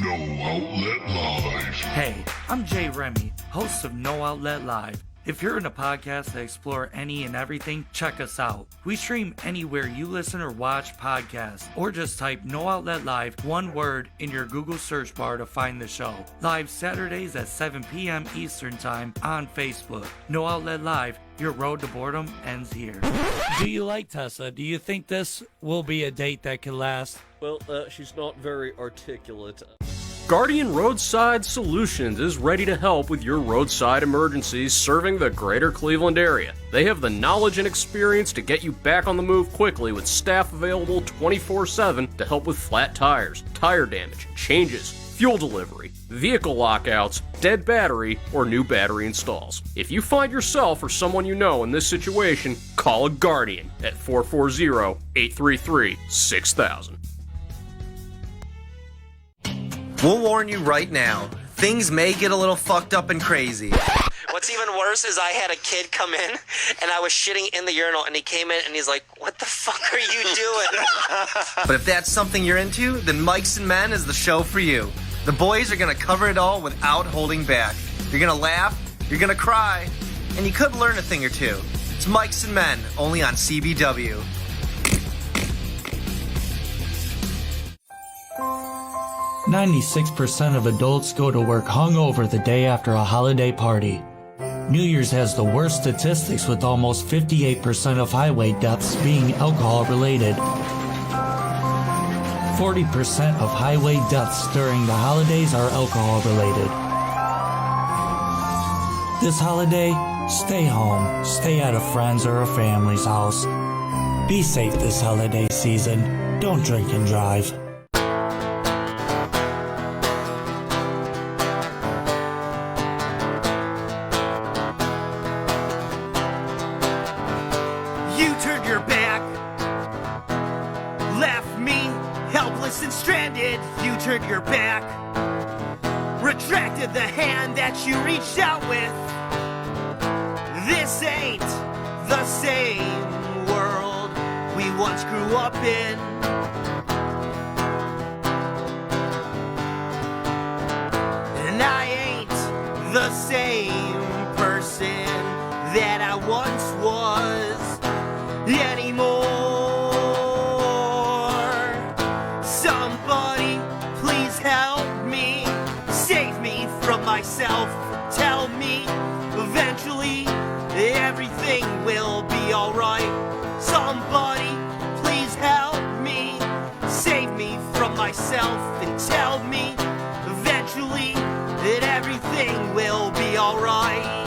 No Outlet Live. Hey, I'm Jay Remy, host of No Outlet Live. If you're in a podcast that explore any and everything, check us out. We stream anywhere you listen or watch podcasts, or just type No Outlet Live, one word, in your Google search bar to find the show. Live Saturdays at 7 p.m. Eastern Time on Facebook. No Outlet Live, your road to boredom ends here. Do you like Tessa? Do you think this will be a date that can last? Well, she's not very articulate. Guardian Roadside Solutions is ready to help with your roadside emergencies serving the greater Cleveland area. They have the knowledge and experience to get you back on the move quickly with staff available 24/7 to help with flat tires, tire damage, changes, fuel delivery, vehicle lockouts, dead battery, or new battery installs. If you find yourself or someone you know in this situation, call a Guardian at 440-833-6000. We'll warn you right now, things may get a little fucked up and crazy. What's even worse is I had a kid come in, and I was shitting in the urinal, and he came in, and he's like, what the fuck are you doing? But if that's something you're into, then Mikes and Men is the show for you. The boys are going to cover it all without holding back. You're going to laugh, you're going to cry, and you could learn a thing or two. It's Mikes and Men, only on CBW. .96% of adults go to work hungover the day after a holiday party. New Year's has the worst statistics, with almost 58% of highway deaths being alcohol-related. 40% of highway deaths during the holidays are alcohol-related. This holiday, stay home, stay at a friend's or a family's house. Be safe this holiday season. Don't drink and drive. Turned your back, retracted the hand that you reached out with. This ain't the same world we once grew up in. And I ain't the same person that I once was anymore. Myself, tell me, eventually everything will be alright. Somebody, please help me, save me from myself, and tell me, eventually, that everything will be alright.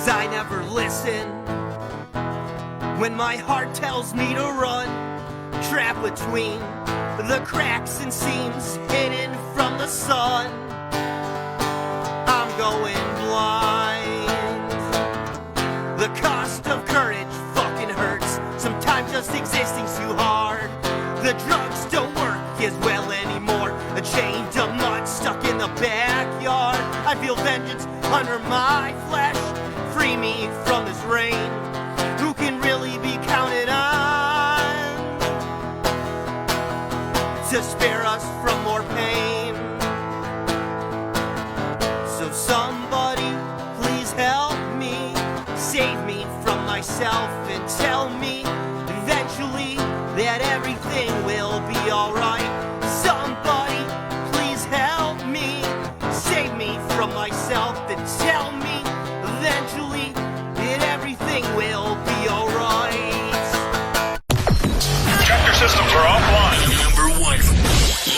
I never listen when my heart tells me to run, trapped between the cracks and seams hidden from the sun. I'm going blind. The cost of courage fucking hurts. Sometimes just existing's too hard. The drugs don't work as well anymore. A chain dumb nut stuck in the backyard. I feel vengeance under my flesh. Free me from this rain. Who can really be counted on to spare us from more pain? So somebody, please help me, save me from myself, and tell me eventually that everything will be alright. Somebody, please help me, save me from myself, and tell me eventually that everything will be alright. Chapter systems are offline. Number one.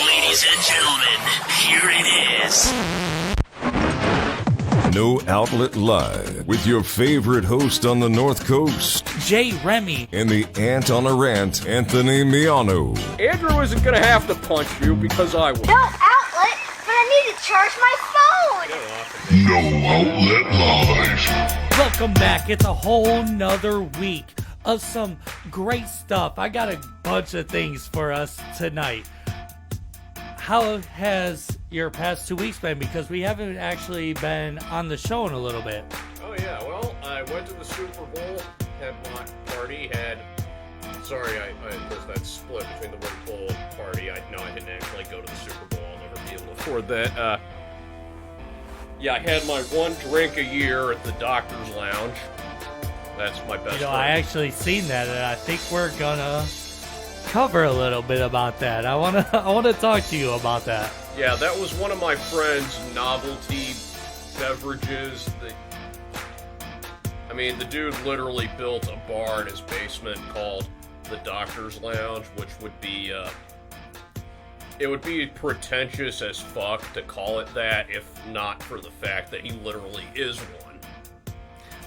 Ladies and gentlemen, here it is. No Outlet Live with your favorite host on the North Coast, Jay Remy, and the ant on a rant, Anthony Miano. Andrew isn't going to have to punch you because I will. No outlet, but I need to charge my phone. No Outlet Live. welcome back. It's a whole nother week of some great stuff. I got a bunch of things for us tonight. how has your past 2 weeks been? Because we haven't actually been on the show in a little bit. Oh yeah, well, I went to the Super Bowl, had my party, sorry, I missed that split between the Red Bull party. I didn't actually go to the Super Bowl. I'll never be able to afford that. Yeah, I had my one drink a year at the Doctor's Lounge. That's my best friend. I actually seen that, and I think we're gonna cover a little bit about that. I wanna talk to you about that. Yeah, that was one of my friend's novelty beverages. The dude literally built a bar in his basement called the Doctor's Lounge, which would be, it would be pretentious as fuck to call it that if not for the fact that he literally is one.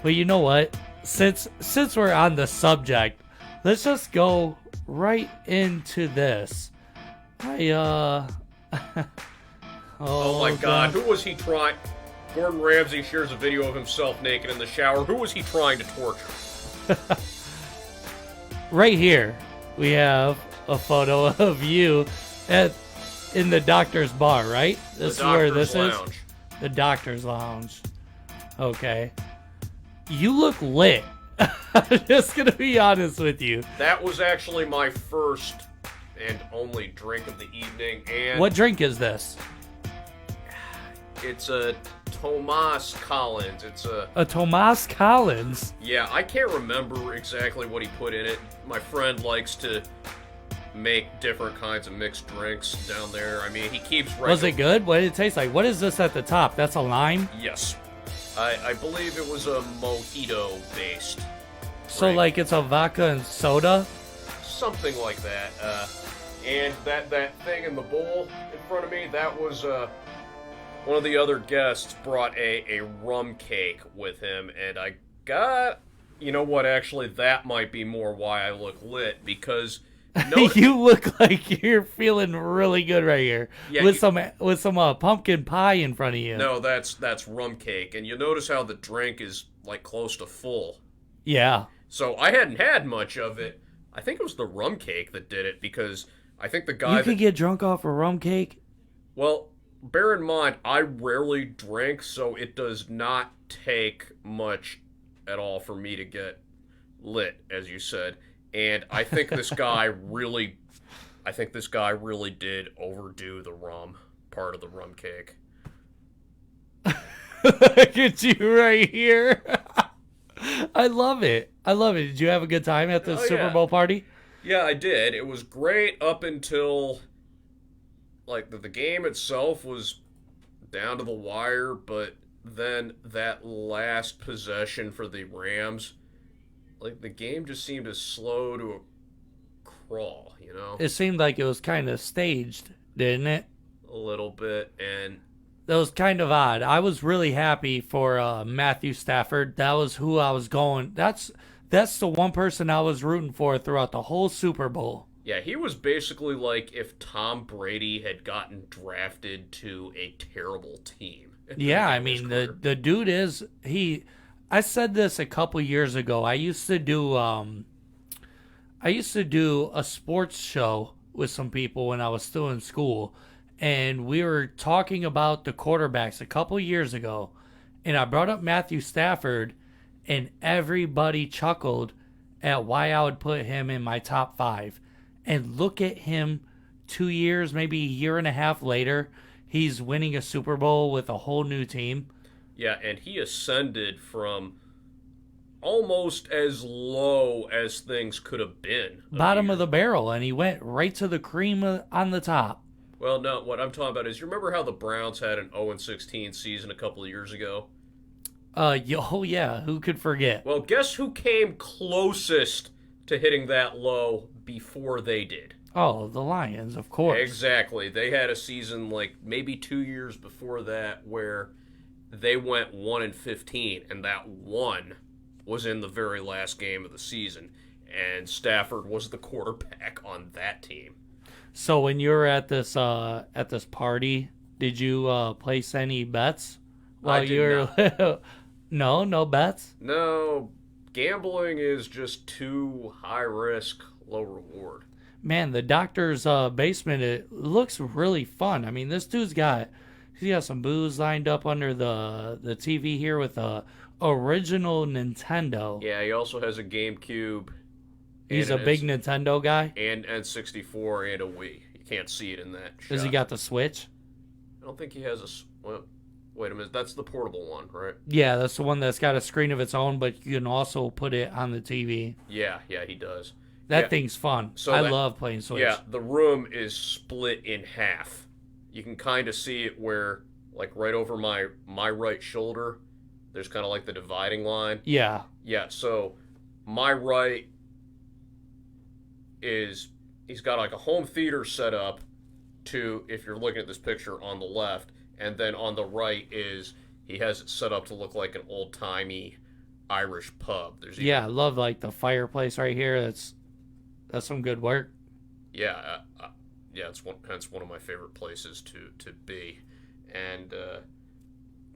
Well, you know what? Since we're on the subject, let's just go right into this. Oh my God, who was he trying? Gordon Ramsay shares a video of himself naked in the shower. Who was he trying to torture? Right here, we have a photo of you in the doctor's bar, right? This is where this is? The Doctor's Lounge. Okay. You look lit. I'm just going to be honest with you. That was actually my first and only drink of the evening. And what drink is this? It's a Tomas Collins. It's a Tomas Collins? Yeah, I can't remember exactly what he put in it. My friend likes to make different kinds of mixed drinks down there. He keeps... Was it good? What did it taste like? What is this at the top? That's a lime? Yes. I believe it was a mojito-based So, drink. like, it's a vodka and soda? Something like that. And that thing in the bowl in front of me, that was... one of the other guests brought a rum cake with him, and I got... You know what, actually, that might be more why I look lit, because... You look like you're feeling really good right here. Yeah, with some pumpkin pie in front of you. No, that's rum cake, and you notice how the drink is, like, close to full. Yeah. So I hadn't had much of it. I think it was the rum cake that did it, because I think the guy... You could get drunk off a rum cake? Well... Bear in mind, I rarely drink, so it does not take much at all for me to get lit, as you said. And I think this guy really did overdo the rum part of the rum cake. Look at you right here. I love it. Did you have a good time at the Super Bowl party? Yeah, I did. It was great up until... Like, the game itself was down to the wire, but then that last possession for the Rams, like, the game just seemed as slow to a crawl, you know? It seemed like it was kind of staged, didn't it? A little bit, and... That was kind of odd. I was really happy for Matthew Stafford. That was who I was going... That's the one person I was rooting for throughout the whole Super Bowl. Yeah, he was basically like if Tom Brady had gotten drafted to a terrible team. Yeah, the dude is... I said this a couple years ago. I used to do a sports show with some people when I was still in school, and we were talking about the quarterbacks a couple years ago, and I brought up Matthew Stafford, and everybody chuckled at why I would put him in my top 5. And look at him 2 years, maybe a year and a half later, he's winning a Super Bowl with a whole new team. Yeah, and he ascended from almost as low as things could have been. Bottom of the barrel, and he went right to the cream on the top. Well, no, what I'm talking about is, you remember how the Browns had an 0-16 season a couple of years ago? Oh, yeah, who could forget? Well, guess who came closest to hitting that low before they did? Oh, the Lions, of course. Exactly. They had a season like maybe 2 years before that where they went 1-15, and that one was in the very last game of the season, and Stafford was the quarterback on that team. So when you were at this party, did you place any bets? I did not. No bets? No, gambling is just too high risk, low reward. man, the doctor's basement, it looks really fun. I mean, this dude's got some booze lined up under the TV here with a original Nintendo. Yeah, he also has a GameCube. He's a big Nintendo guy. And N64 and a Wii. You can't see it in that shot. Has he got the Switch? I don't think he has well, wait a minute. That's the portable one, right? Yeah, that's the one that's got a screen of its own, but you can also put it on the TV. Yeah, he does. That thing's fun. So I love playing Switch. Yeah, the room is split in half. You can kind of see it where, like, right over my right shoulder, there's kind of like the dividing line. Yeah. Yeah, so my right is, he's got like a home theater set up to, if you're looking at this picture, on the left, and then on the right is, he has it set up to look like an old-timey Irish pub. I love, like, the fireplace right here. That's some good work. Yeah, it's one of my favorite places to be. And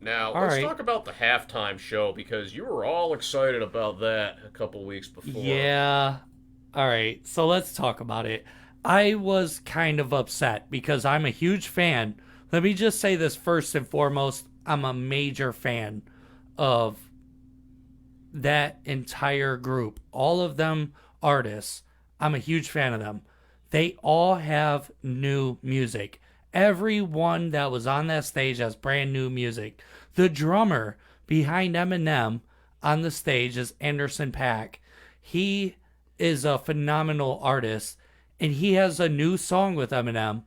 now let's talk about the halftime show, because you were all excited about that a couple weeks before. Yeah. All right, so let's talk about it. I was kind of upset because I'm a huge fan. Let me just say this first and foremost. I'm a major fan of that entire group. All of them artists. I'm a huge fan of them. They all have new music. Everyone that was on that stage has brand new music. The drummer behind Eminem on the stage is Anderson .Paak. He is a phenomenal artist, and he has a new song with Eminem.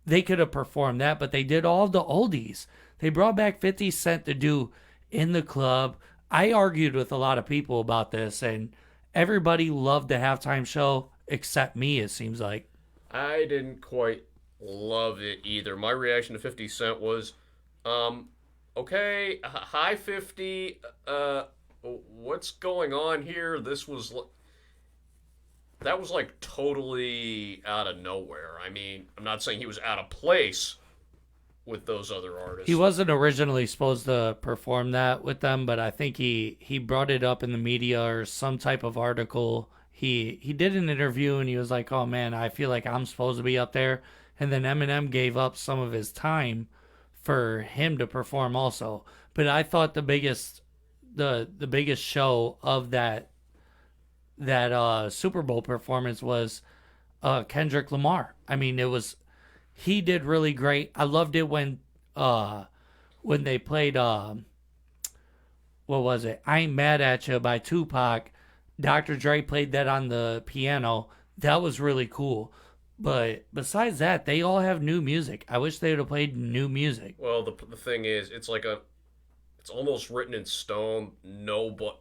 They could have performed that, but they did all the oldies. They brought back 50 Cent to do In the Club. I argued with a lot of people about this, and everybody loved the halftime show except me, it seems like. I didn't quite love it either. My reaction to 50 Cent was, okay, hi 50, what's going on here? That was like totally out of nowhere. I mean, I'm not saying he was out of place with those other artists. He wasn't originally supposed to perform that with them, but I think he brought it up in the media or some type of article. He did an interview and he was like, oh man, I feel like I'm supposed to be up there. And then Eminem gave up some of his time for him to perform also. But I thought the biggest show of that Super Bowl performance was Kendrick Lamar. I mean, he did really great. I loved it when they played what was it? I Ain't Mad at You by Tupac. Dr. Dre played that on the piano. That was really cool. But besides that, they all have new music. I wish they would have played new music. Well, the thing is, it's almost written in stone. But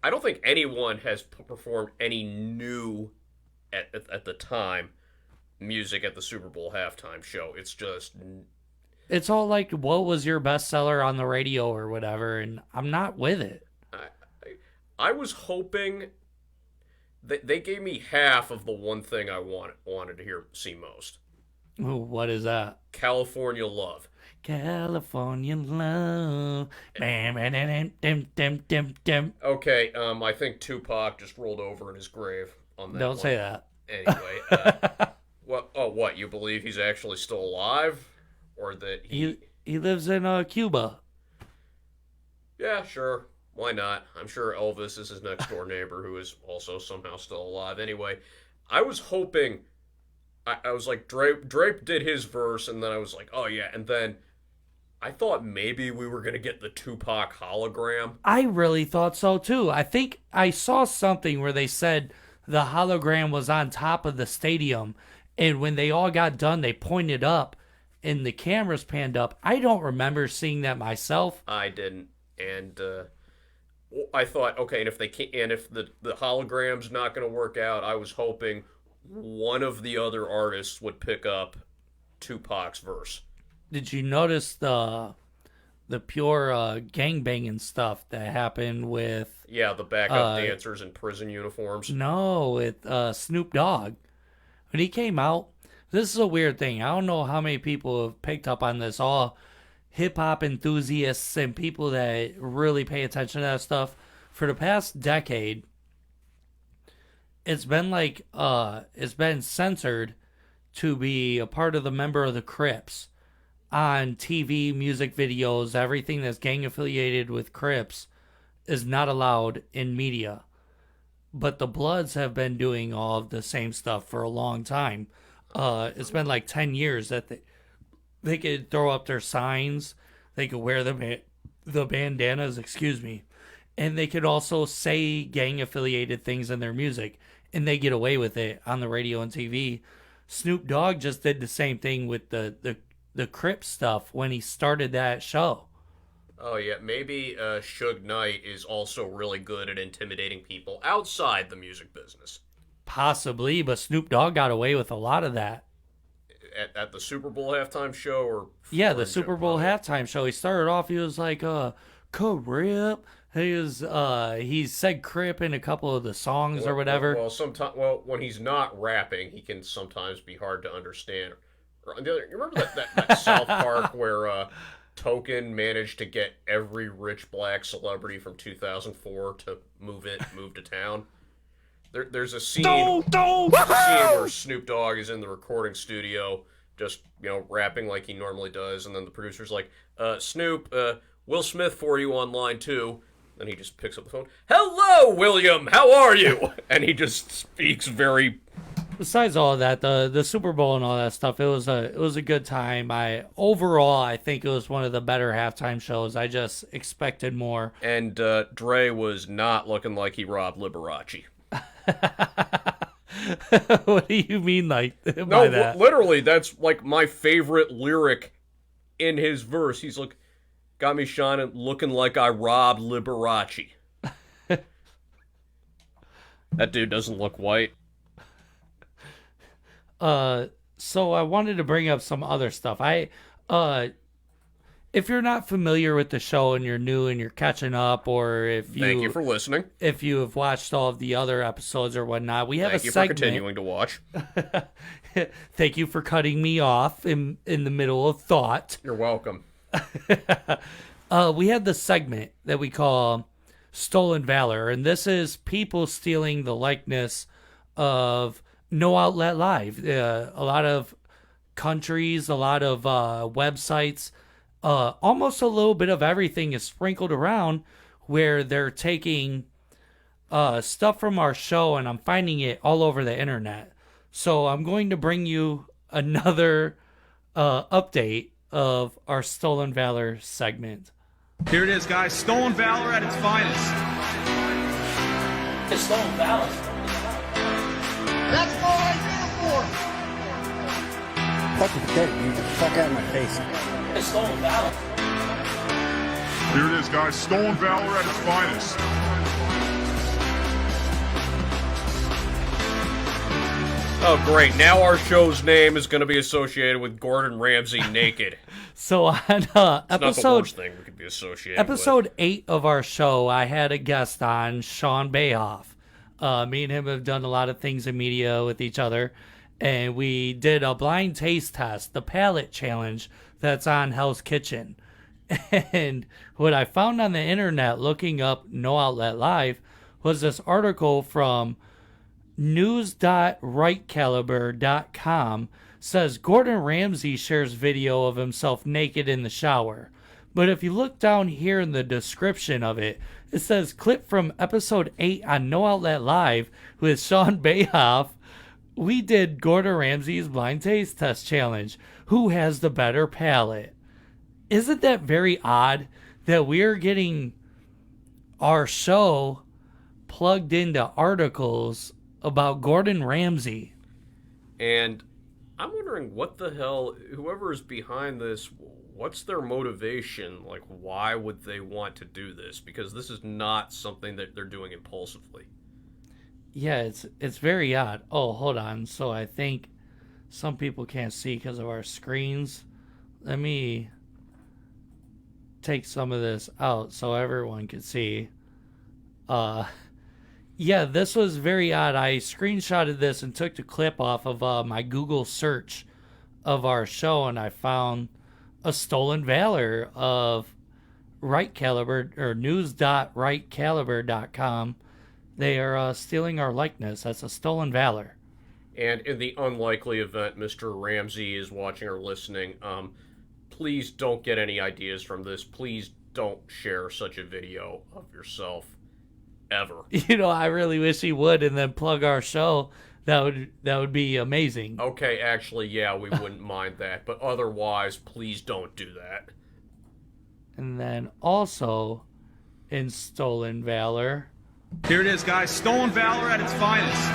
I don't think anyone has performed any new at the time music at the Super Bowl halftime show. It's all like, what was your bestseller on the radio or whatever, and I'm not with it. I was hoping they gave me half of the one thing I wanted to see most. Ooh, what is that? California Love. California Love. Okay, I think Tupac just rolled over in his grave on that. Don't say that. Anyway, what? You believe he's actually still alive, or that he lives in Cuba? Yeah, sure. Why not? I'm sure Elvis is his next door neighbor who is also somehow still alive. Anyway, I was hoping. I was like, Drake did his verse, and then I was like, oh yeah, and then I thought maybe we were going to get the Tupac hologram. I really thought so too. I think I saw something where they said the hologram was on top of the stadium, and when they all got done, they pointed up, and the cameras panned up. I don't remember seeing that myself. I didn't, and I thought, okay, and if the hologram's not going to work out, I was hoping one of the other artists would pick up Tupac's verse. Did you notice the pure gangbanging stuff that happened with... Yeah, the backup dancers in prison uniforms. No, with Snoop Dogg. When he came out, this is a weird thing. I don't know how many people have picked up on this. All hip-hop enthusiasts and people that really pay attention to that stuff. For the past decade, it's been censored to be a part of the member of the Crips on TV, music videos, everything that's gang affiliated with Crips is not allowed in media. But the Bloods have been doing all of the same stuff for a long time. It's been like 10 years that they could throw up their signs, they could wear the bandanas, and they could also say gang affiliated things in their music, and they get away with it on the radio and TV. Snoop Dogg just did the same thing with the Crip stuff when he started that show. Oh, yeah, maybe Suge Knight is also really good at intimidating people outside the music business. Possibly, but Snoop Dogg got away with a lot of that. At the Super Bowl halftime show? Or yeah, the Super Bowl halftime show. He started off, he was like, Crip. He said Crip in a couple of the songs or whatever. Well, when he's not rapping, he can sometimes be hard to understand. You remember that South Park where Token managed to get every rich black celebrity from 2004 to move to town? There's a scene where Snoop Dogg is in the recording studio just, rapping like he normally does, and then the producer's like, Snoop, Will Smith for you on line 2. Then he just picks up the phone. Hello, William, how are you? And he just speaks very... Besides all of that, the Super Bowl and all that stuff, it was a good time. I think it was one of the better halftime shows. I just expected more. And Dre was not looking like he robbed Liberace. What do you mean by that? No, literally, that's like my favorite lyric in his verse. He's like, got me shining, looking like I robbed Liberace. That dude doesn't look white. So I wanted to bring up some other stuff. If you're not familiar with the show and you're new and you're catching up, or thank you for listening. If you have watched all of the other episodes or whatnot, we have thank a you segment. For continuing to watch. Thank you for cutting me off in the middle of thought. You're welcome. We had the segment that we call Stolen Valor, and this is people stealing the likeness of No Outlet Live. A lot of countries, a lot of websites, almost a little bit of everything is sprinkled around where they're taking stuff from our show, and I'm finding it all over the internet. So I'm going to bring you another update of our Stolen Valor segment. Here it is, guys. Stolen Valor at its finest. It's Stolen Valor. That's all I did for. Fucking pathetic, dude. Get the fuck out of my face. It's Stolen Valor. Here it is, guys. Stolen Valor at its finest. Oh, great. Now our show's name is going to be associated with Gordon Ramsay naked. So on it's not the worst thing we could be associated episode with. 8 of our show, I had a guest on, Sean Bayhoff. Me and him have done a lot of things in media with each other, and we did a blind taste test, the palate challenge that's on Hell's Kitchen. And what I found on the internet looking up No Outlet Live was this article from news.rightcaliber.com. Says Gordon Ramsay shares video of himself naked in the shower. But if you look down here in the description of it, it says clip from episode 8 on No Outlet Live with Sean Bayhoff. We did Gordon Ramsay's blind taste test challenge. Who has the better palate? Isn't that very odd that we're getting our show plugged into articles about Gordon Ramsay? And I'm wondering what the hell, whoever is behind this, what's their motivation? Like, why would they want to do this? Because this is not something that they're doing impulsively. Yeah, it's very odd. Oh, hold on. So I think some people can't see because of our screens. Let me take some of this out so everyone can see. Yeah, this was very odd. I screenshotted this and took the clip off of my Google search of our show, and I found a Stolen Valor of Right Caliber, or news.rightcaliber.com. They are stealing our likeness. That's a stolen valor. And in the unlikely event Mr. Ramsey is watching or listening, please don't get any ideas from this. Please don't share such a video of yourself ever. I really wish he would, and then plug our show. That would be amazing. Okay, actually, yeah, we wouldn't mind that, but otherwise, please don't do that. And then also, in Stolen Valor... Here it is, guys. Stolen Valor at its finest.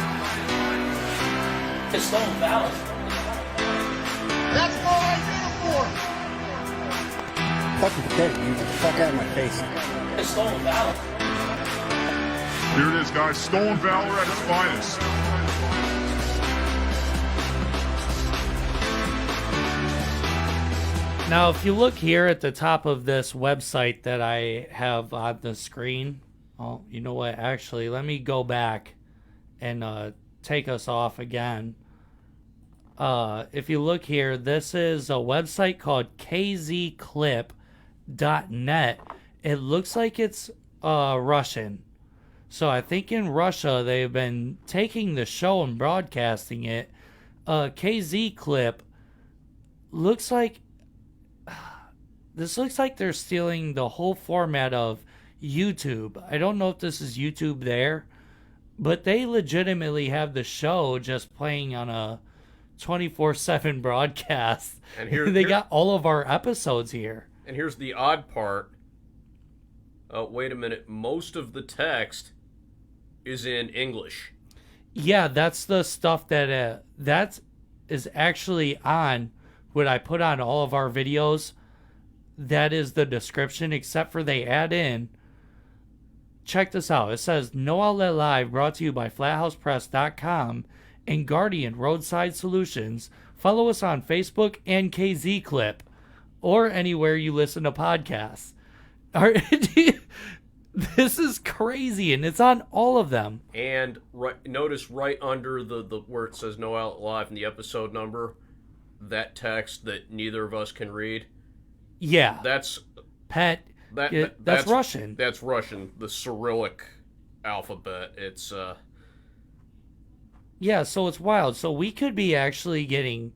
It's Stolen Valor. That's what I did for. Fucking pathetic, dude. Get the fuck out of my face. It's Stolen Valor. Here it is, guys. Stolen Valor at its finest. Now, if you look here at the top of this website that I have on the screen, oh, you know what? Actually, let me go back and take us off again. If you look here, this is a website called kzclip.net. It looks like it's Russian. So I think in Russia they've been taking the show and broadcasting it. KZClip looks like... This looks like they're stealing the whole format of YouTube. I don't know if this is YouTube there, but they legitimately have the show just playing on a 24/7 broadcast. And here they got all of our episodes here. And here's the odd part. Wait a minute. Most of the text is in English. Yeah, that's the stuff that is actually on what I put on all of our videos. That is the description, except for they add in. Check this out. It says, No Outlet Live, brought to you by FlatHousePress.com and Guardian Roadside Solutions. Follow us on Facebook and KZClip, or anywhere you listen to podcasts. This is crazy, and it's on all of them. And notice right under the where it says No Outlet Live and the episode number, that text that neither of us can read. Yeah. That's that's Russian. That's Russian, the Cyrillic alphabet. It's yeah, so it's wild. So we could be actually getting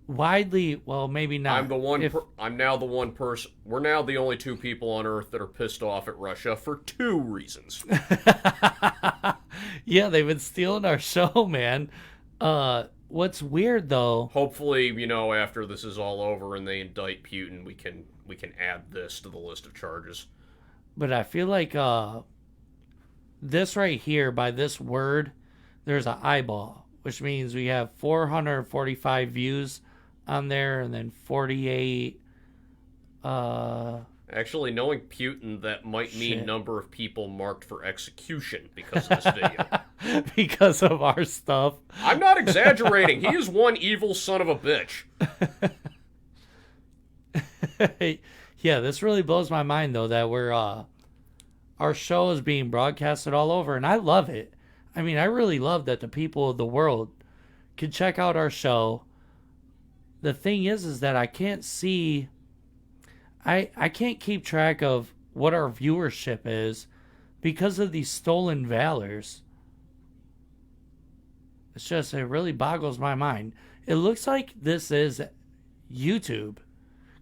widely, well, maybe not. I'm the one I'm now the one person. We're now the only two people on Earth that are pissed off at Russia for two reasons. Yeah, they've been stealing our show, man. What's weird though? Hopefully, after this is all over and they indict Putin, we can add this to the list of charges. But I feel like this right here, by this word, there's an eyeball, which means we have 445 views on there, and then 48. Actually, knowing Putin, that might mean number of people marked for execution because of this video. Because of our stuff. I'm not exaggerating. He is one evil son of a bitch. Yeah, this really blows my mind, though, that we're our show is being broadcasted all over, and I love it. I mean, I really love that the people of the world can check out our show. The thing is that I can't see... I can't keep track of what our viewership is because of these stolen valors. It really boggles my mind. It looks like this is YouTube,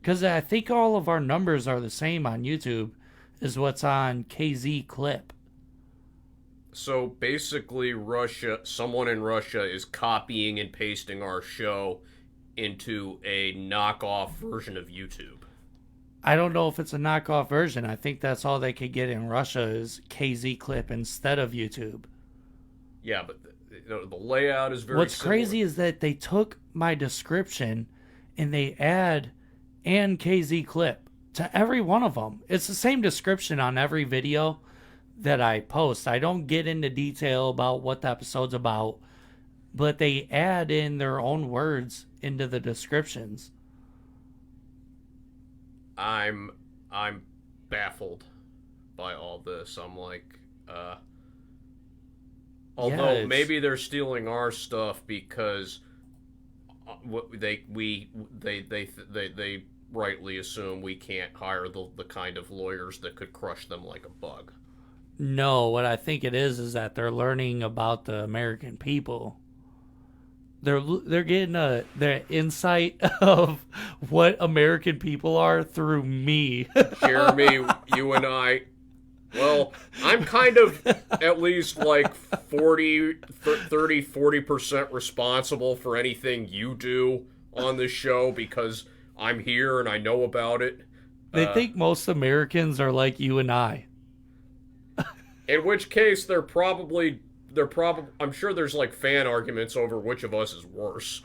because I think all of our numbers are the same on YouTube as what's on KZClip. So basically someone in Russia is copying and pasting our show into a knockoff version of YouTube. I don't know if it's a knockoff version. I think that's all they could get in Russia is KZClip instead of YouTube. Yeah, but the layout is very What's similar. crazy is that they took my description and they add and KZClip to every one of them. It's the same description on every video that I post. I don't get into detail about what the episode's about, but they add in their own words into the descriptions. I'm baffled by all this. I'm like, although maybe they're stealing our stuff because they rightly assume we can't hire the kind of lawyers that could crush them like a bug. No, what I think it is that they're learning about the American people. They're getting their insight of what American people are through me. Jeremy, you and I. Well, I'm kind of at least like 40% responsible for anything you do on this show because I'm here and I know about it. They think most Americans are like you and I. In which case, they're probably. I'm sure there's like fan arguments over which of us is worse.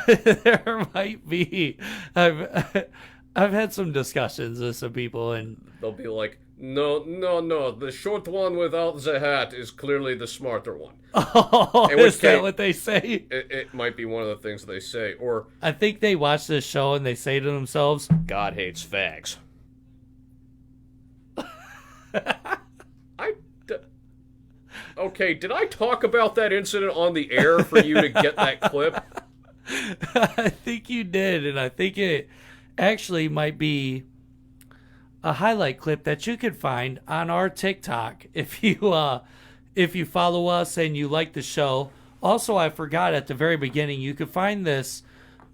There might be. I've had some discussions with some people, and they'll be like, "No, the short one without the hat is clearly the smarter one." Oh, is that what they say? It might be one of the things they say, or I think they watch this show and they say to themselves, "God hates fags." Okay, did I talk about that incident on the air for you to get that clip? I think you did, and I think it actually might be a highlight clip that you could find on our TikTok if you follow us and you like the show. Also, I forgot at the very beginning, you could find the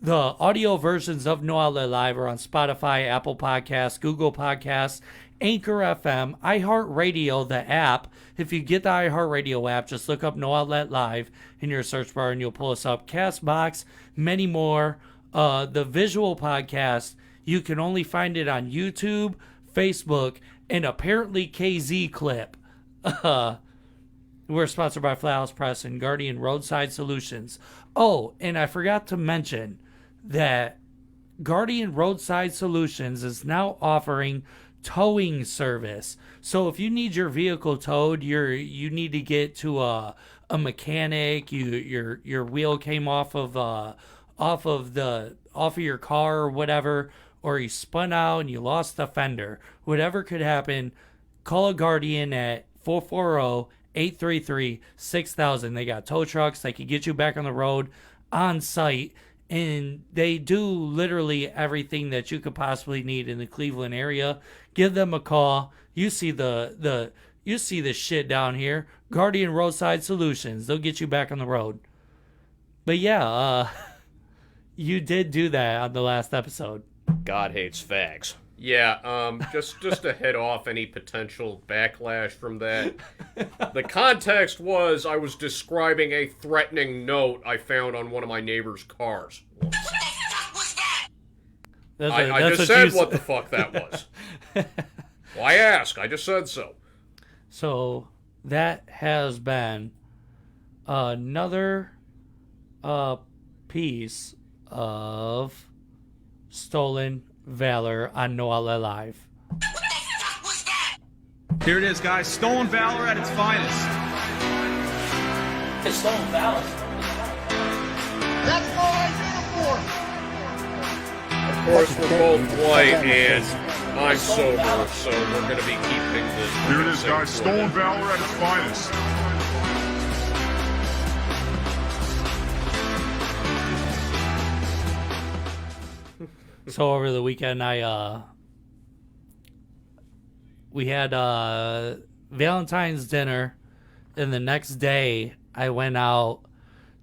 audio versions of No Outlet Live are on Spotify, Apple Podcasts, Google Podcasts, Anchor FM, iHeartRadio, the app. If you get the iHeartRadio app, just look up No Outlet Live in your search bar and you'll pull us up. Castbox, many more. The visual podcast, you can only find it on YouTube, Facebook, and apparently KZ Clip. We're sponsored by Flathouse Press and Guardian Roadside Solutions. Oh, and I forgot to mention that Guardian Roadside Solutions is now offering towing service. So if you need your vehicle towed, you need to get to a mechanic. Your wheel came off of your car or whatever, or you spun out and you lost the fender. Whatever could happen, call a Guardian at 440-833-6000. They got tow trucks. They can get you back on the road on site. And they do literally everything that you could possibly need in the Cleveland area. Give them a call. You see the shit down here. Guardian Roadside Solutions. They'll get you back on the road. But yeah, you did do that on the last episode. God hates fags. Yeah, just to head off any potential backlash from that. The context was I was describing a threatening note I found on one of my neighbor's cars. What the fuck was that? I just said what the fuck that was. Why ask? I just said so. So that has been another piece of stolen Valor on No Outlet Live. What the fuck was that? Here it is, guys. Stolen Valor at its finest. It's stolen Valor. That's all I Of course, we're both white and I'm sober, so we're going to be keeping this. Here it is, guys. Stolen Valor at its finest. So over the weekend, we had Valentine's dinner, and the next day I went out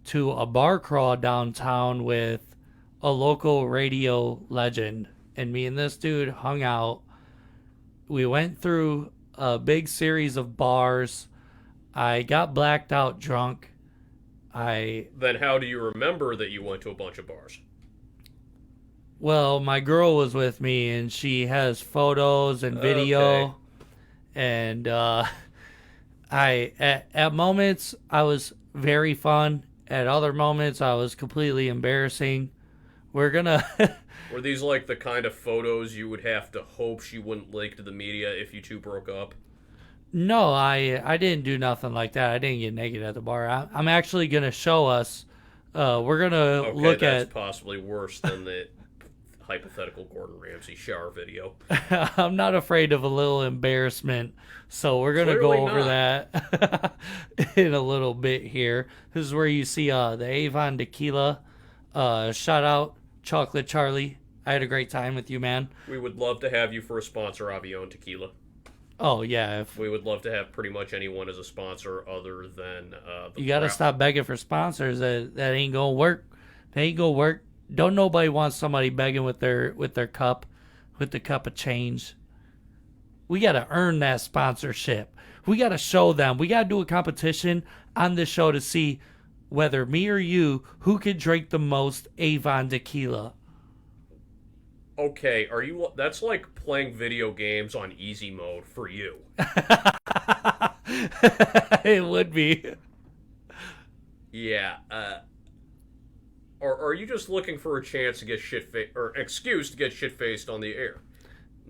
to a bar crawl downtown with a local radio legend, and me and this dude hung out. We went through a big series of bars. I got blacked out drunk. Then how do you remember that you went to a bunch of bars? Well, my girl was with me, and she has photos and video. Okay. And at moments I was very fun. At other moments I was completely embarrassing. We're gonna. Were these like the kind of photos you would have to hope she wouldn't leak to the media if you two broke up? No, I didn't do nothing like that. I didn't get naked at the bar. I'm actually gonna show us. We're gonna look that's at. Possibly worse than the hypothetical Gordon Ramsay shower video. I'm not afraid of a little embarrassment, so we're gonna go over that in a little bit here. This is where you see the Avon tequila. Shout out Chocolate Charlie. I had a great time with you, man. We would love to have you for a sponsor, Avion Tequila. Oh, yeah. We would love to have pretty much anyone as a sponsor other than the You got to stop begging for sponsors. That ain't going to work. That ain't going to work. Don't nobody want somebody begging with their cup, with the cup of change. We got to earn that sponsorship. We got to show them. We got to do a competition on this show to see whether me or you, who can drink the most Avon tequila. Okay, that's like playing video games on easy mode for you. It would be. Yeah, or are you just looking for a chance to get excuse to get shit-faced on the air?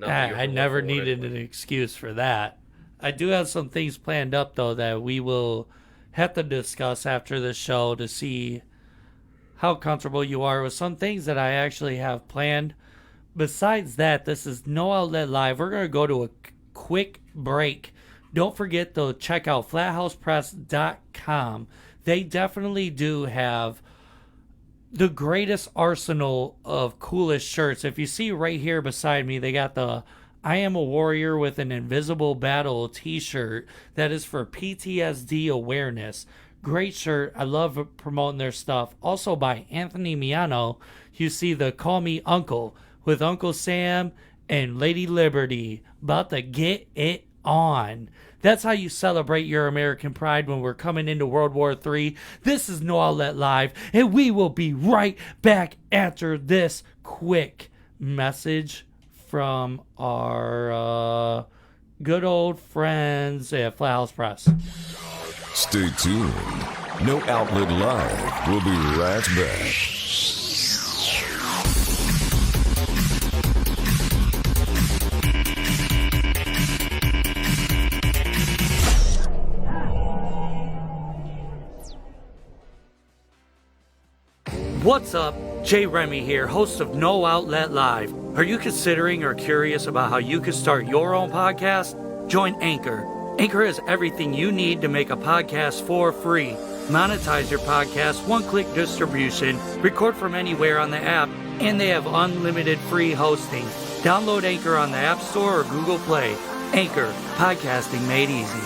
I never needed an excuse for that. I do have some things planned up, though, that we will have to discuss after the show to see how comfortable you are with some things that I actually have planned. Besides that, this is No Outlet Live. We're going to go to a quick break. Don't forget to check out flathousepress.com. They definitely do have the greatest arsenal of coolest shirts. If you see right here beside me, they got the I Am a Warrior with an Invisible Battle t-shirt that is for PTSD awareness. Great shirt. I love promoting their stuff. Also by Anthony Miano, you see the Call Me Uncle with Uncle Sam and Lady Liberty. About to get it on. That's how you celebrate your American pride when we're coming into World War III. This is No Outlet Live, and we will be right back after this quick message from our good old friends at Flat House Press. Stay tuned. No Outlet Live. We'll be right back. What's up? Jay Remy here, host of No Outlet Live. Are you considering or curious about how you could start your own podcast? Join Anchor. Anchor has everything you need to make a podcast for free. Monetize your podcast, one-click distribution, record from anywhere on the app, and they have unlimited free hosting. Download Anchor on the App Store or Google Play. Anchor, podcasting made easy.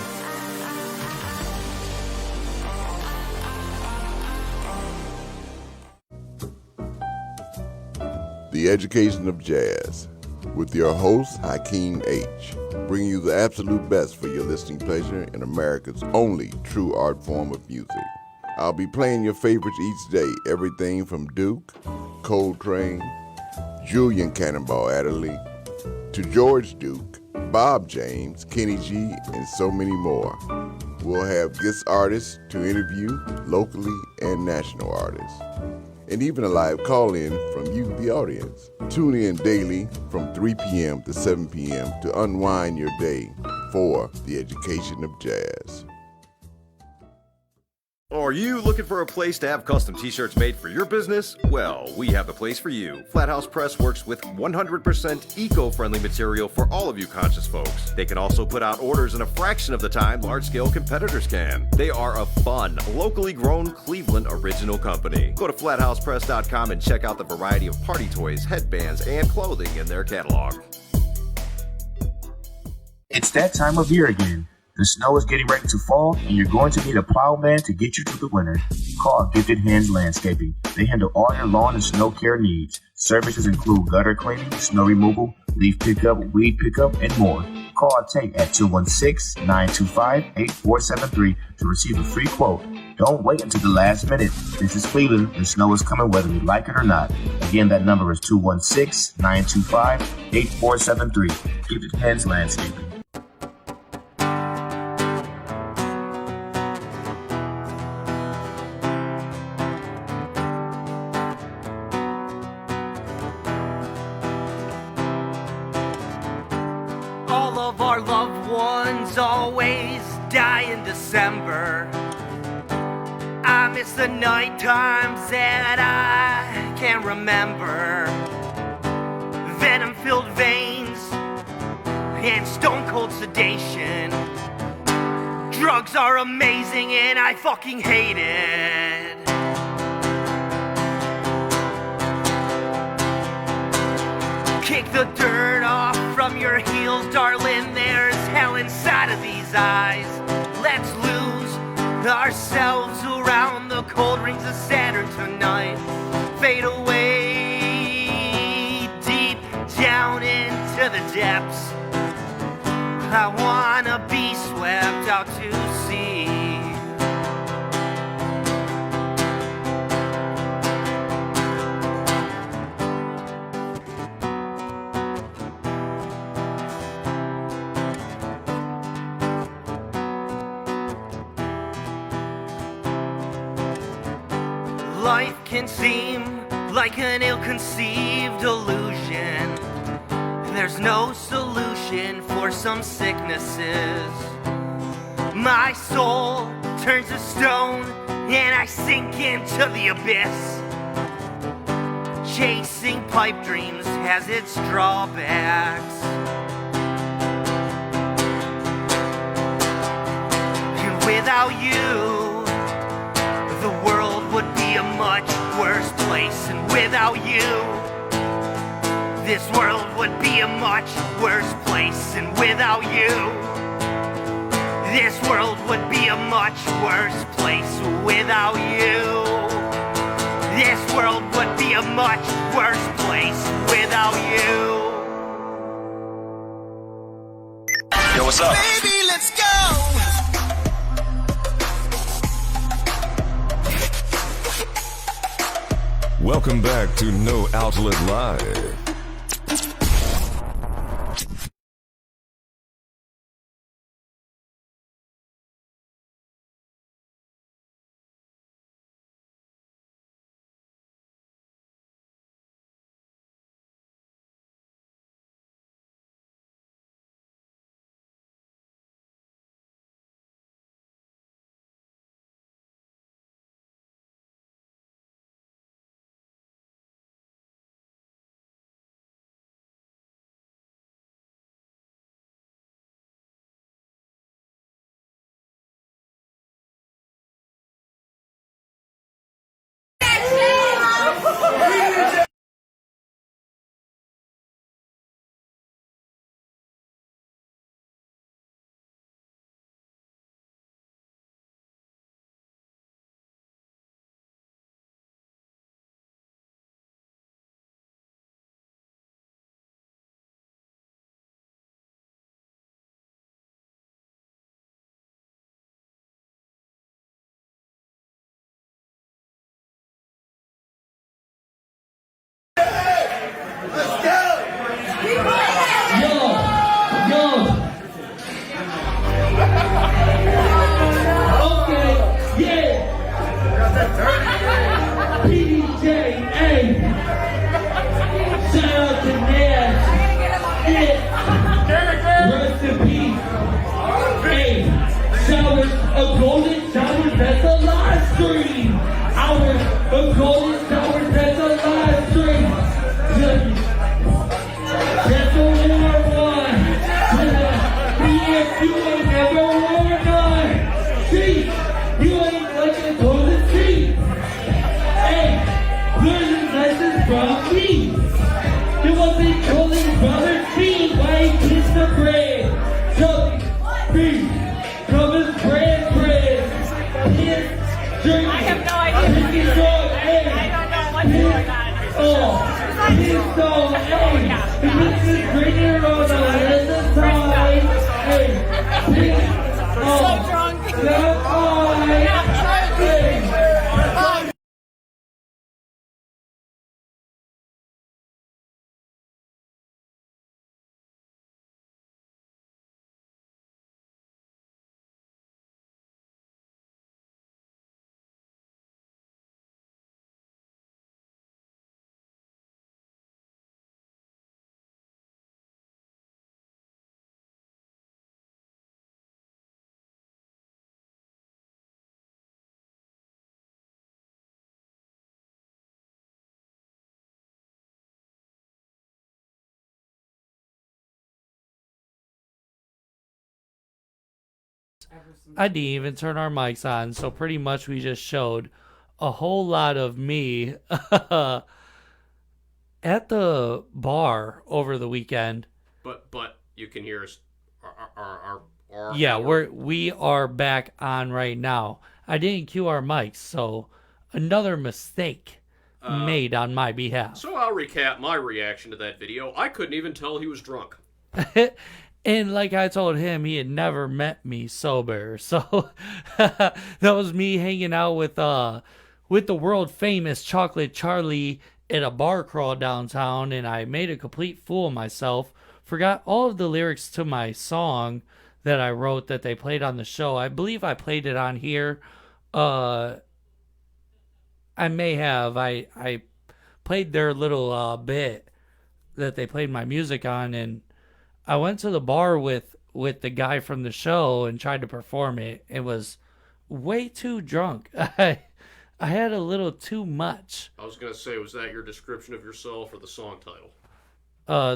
The Education of Jazz, with your host, Hakeem H., bringing you the absolute best for your listening pleasure in America's only true art form of music. I'll be playing your favorites each day, everything from Duke, Coltrane, Julian Cannonball Adderley, to George Duke, Bob James, Kenny G, and so many more. We'll have guest artists to interview, locally and national artists, and even a live call-in from you, the audience. Tune in daily from 3 p.m. to 7 p.m. to unwind your day for the Education of Jazz. Are you looking for a place to have custom t-shirts made for your business? Well, we have the place for you. Flat House Press works with 100% eco-friendly material for all of you conscious folks. They can also put out orders in a fraction of the time large-scale competitors can. They are a fun, locally grown Cleveland original company. Go to flathousepress.com and check out the variety of party toys, headbands, and clothing in their catalog. It's that time of year again. The snow is getting ready to fall, and you're going to need a plowman to get you through the winter. Call Gifted Hands Landscaping. They handle all your lawn and snow care needs. Services include gutter cleaning, snow removal, leaf pickup, weed pickup, and more. Call Tate at 216-925-8473 to receive a free quote. Don't wait until the last minute. This is Cleveland, and snow is coming whether we like it or not. Again, that number is 216-925-8473. Gifted Hands Landscaping. Our loved ones always die in December. I miss the night times that I can't remember. Venom-filled veins and stone-cold sedation. Drugs are amazing and I fucking hate it. Kick the dirt off from your heels, darling, there's hell inside of these eyes. Let's lose ourselves around the cold rings of Saturn tonight. Fade away deep down into the depths. I wanna be swept out to sea. Life can seem like an ill-conceived illusion. There's no solution for some sicknesses. My soul turns to stone and I sink into the abyss. Chasing pipe dreams has its drawbacks. And without you, the world would be a much worse place. And without you, this world would be a much worse place. And without you, this world would be a much worse place. Without you, this world would be a much worse place. Without you. Yo, what's up? Baby, let's go! Welcome back to No Outlet Live. I didn't even turn our mics on, so pretty much we just showed a whole lot of me at the bar over the weekend. But you can hear us Yeah, we are back on right now. I didn't cue our mics, so another mistake made on my behalf. So I'll recap my reaction to that video. I couldn't even tell he was drunk. And like I told him, he had never met me sober. So that was me hanging out with the world famous Chocolate Charlie at a bar crawl downtown, and I made a complete fool of myself. Forgot all of the lyrics to my song that I wrote that they played on the show. I believe I played it on here. I may have. I played their little bit that they played my music on, and I went to the bar with the guy from the show and tried to perform it. It was way too drunk. I had a little too much. I was going to say, was that your description of yourself or the song title?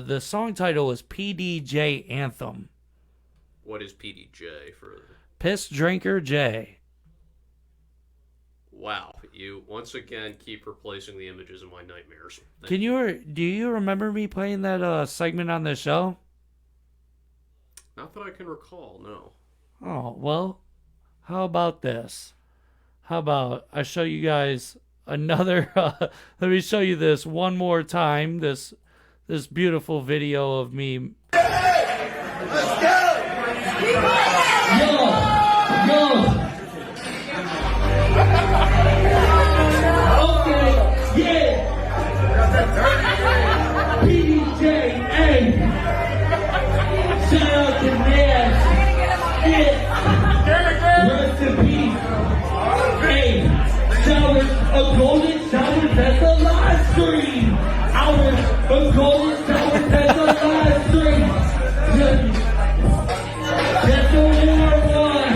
The song title was PDJ Anthem. What is PDJ for? Piss Drinker J. Wow, you once again keep replacing the images in my nightmares. Do you remember me playing that segment on the show? Not that I can recall, no. Oh, well, how about this? How about I show you guys another, let me show you this one more time, this beautiful video of me. Let's go! Yo! Okay, yeah! PDJ, hey! Shout out to Nash! Rest in peace! Hey! Showers of golden showers, that's a live stream! Hours of golden showers, that's a live stream! That's a war one!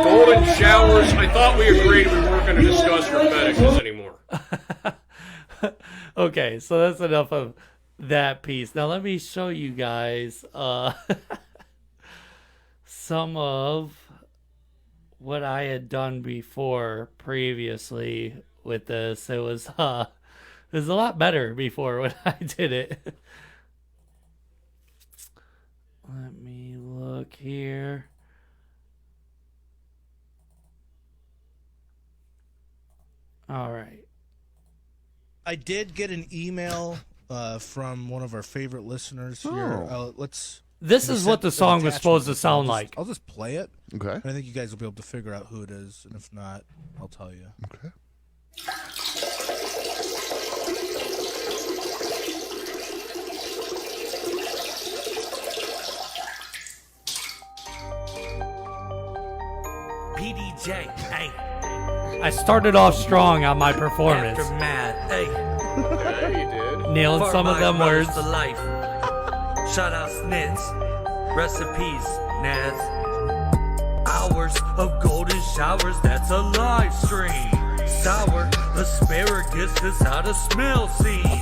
Golden showers. I thought we agreed we weren't going to discuss your fetishes anymore. Okay, so that's enough of that piece. Now let me show you guys some of what I had done before previously with this. It was a lot better before when I did it. Let me look here. All right. I did get an email from one of our favorite listeners here. This is what the song was supposed to sound like. I'll just play it. Okay. And I think you guys will be able to figure out who it is, and if not, I'll tell you. Okay. PDJ, hey. I started off strong on my performance. Aftermath, hey. Yeah, you did. Nailing some of them words. To life. Shout out Snitz. Rest in peace, Naz. Hours of golden showers, that's a live stream. Sour asparagus, that's how the smell seems.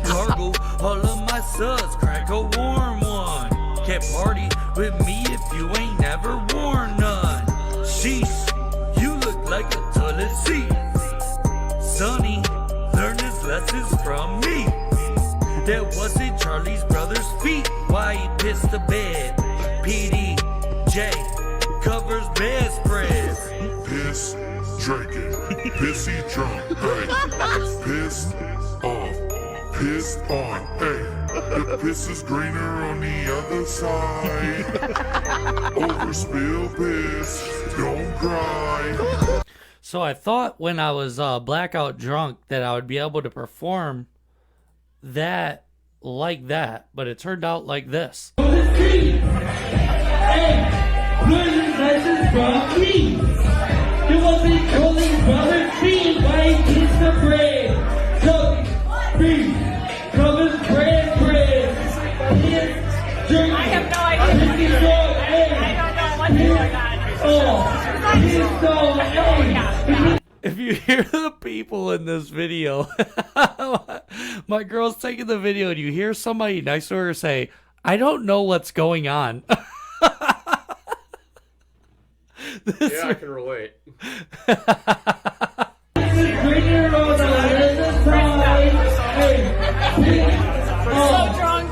Gargle all of my suds, crack a warm one. Can't party with me if you ain't never worn none. Sheesh, you look like a toilet seat. Sonny, learn his lessons from me. That wasn't Charlie's brother's feet. Why he pissed the bed? PDJ covers bedspread. Piss drinking, pissy drunk, hey. Pissed off, pissed on, hey. The piss is greener on the other side. Overspill piss, don't cry. So I thought when I was blackout drunk that I would be able to perform that like that, but it turned out like this. It wasn't Charlie's brother's feet, why he kissed the bread. Beef, covers bread. I have no idea. If you hear the people in this video, my girl's taking the video and you hear somebody next to her say, I don't know what's going on. Yeah, I can relate. So drunk.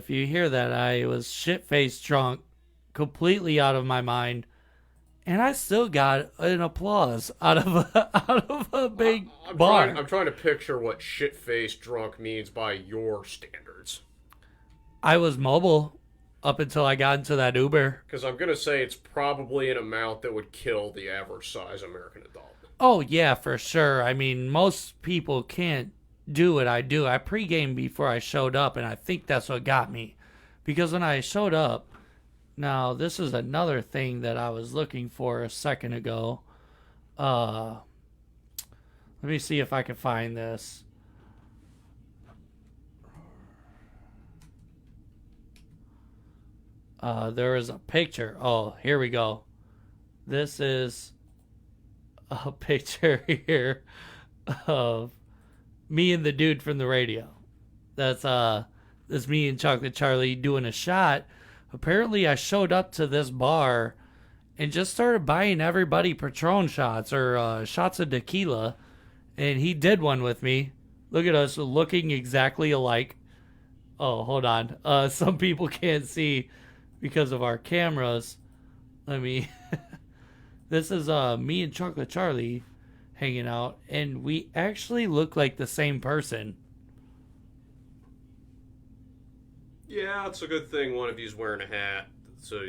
if you hear that, I was shit-faced drunk, completely out of my mind, and I still got an applause out of a big bar. I'm trying to picture what shit-faced drunk means by your standards. I was mobile up until I got into that Uber. Because I'm going to say it's probably an amount that would kill the average size American adult. Oh, yeah, for sure. I mean, most people can't do what I do. I pregame before I showed up, and I think that's what got me. Because when I showed up, now this is another thing that I was looking for a second ago. Let me see if I can find this. There is a picture. Oh, here we go. This is a picture here of me and the dude from the radio. That's me and Chocolate Charlie doing a shot. Apparently I showed up to this bar and just started buying everybody Patron shots or shots of tequila, and he did one with me. Look at us looking exactly alike. Oh, hold on. Some people can't see because of our cameras. Let me This is me and Chocolate Charlie hanging out, and we actually look like the same person. Yeah, it's a good thing one of you's wearing a hat, so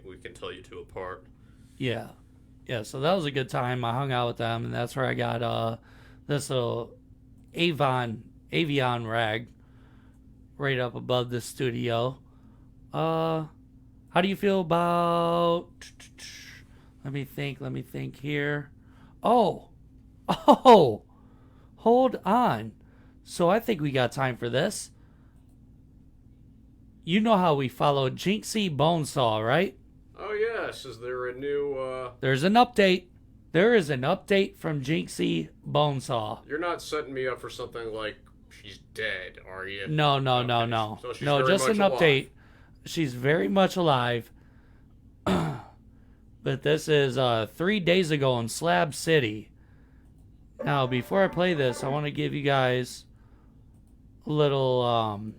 we can tell you two apart. Yeah, so that was a good time. I hung out with them, and that's where I got this little Avion rag right up above the studio. How do you feel about... Let me think here. Oh, hold on. So I think we got time for this. You know how we followed Jinxie Bonesaw, right? Oh, yes. Is there a new... There's an update. There is an update from Jinxie Bonesaw. You're not setting me up for something like she's dead, are you? No. So she's no, just an alive. update. She's very much alive. But this is 3 days ago in Slab City. Now, before I play this, I want to give you guys a little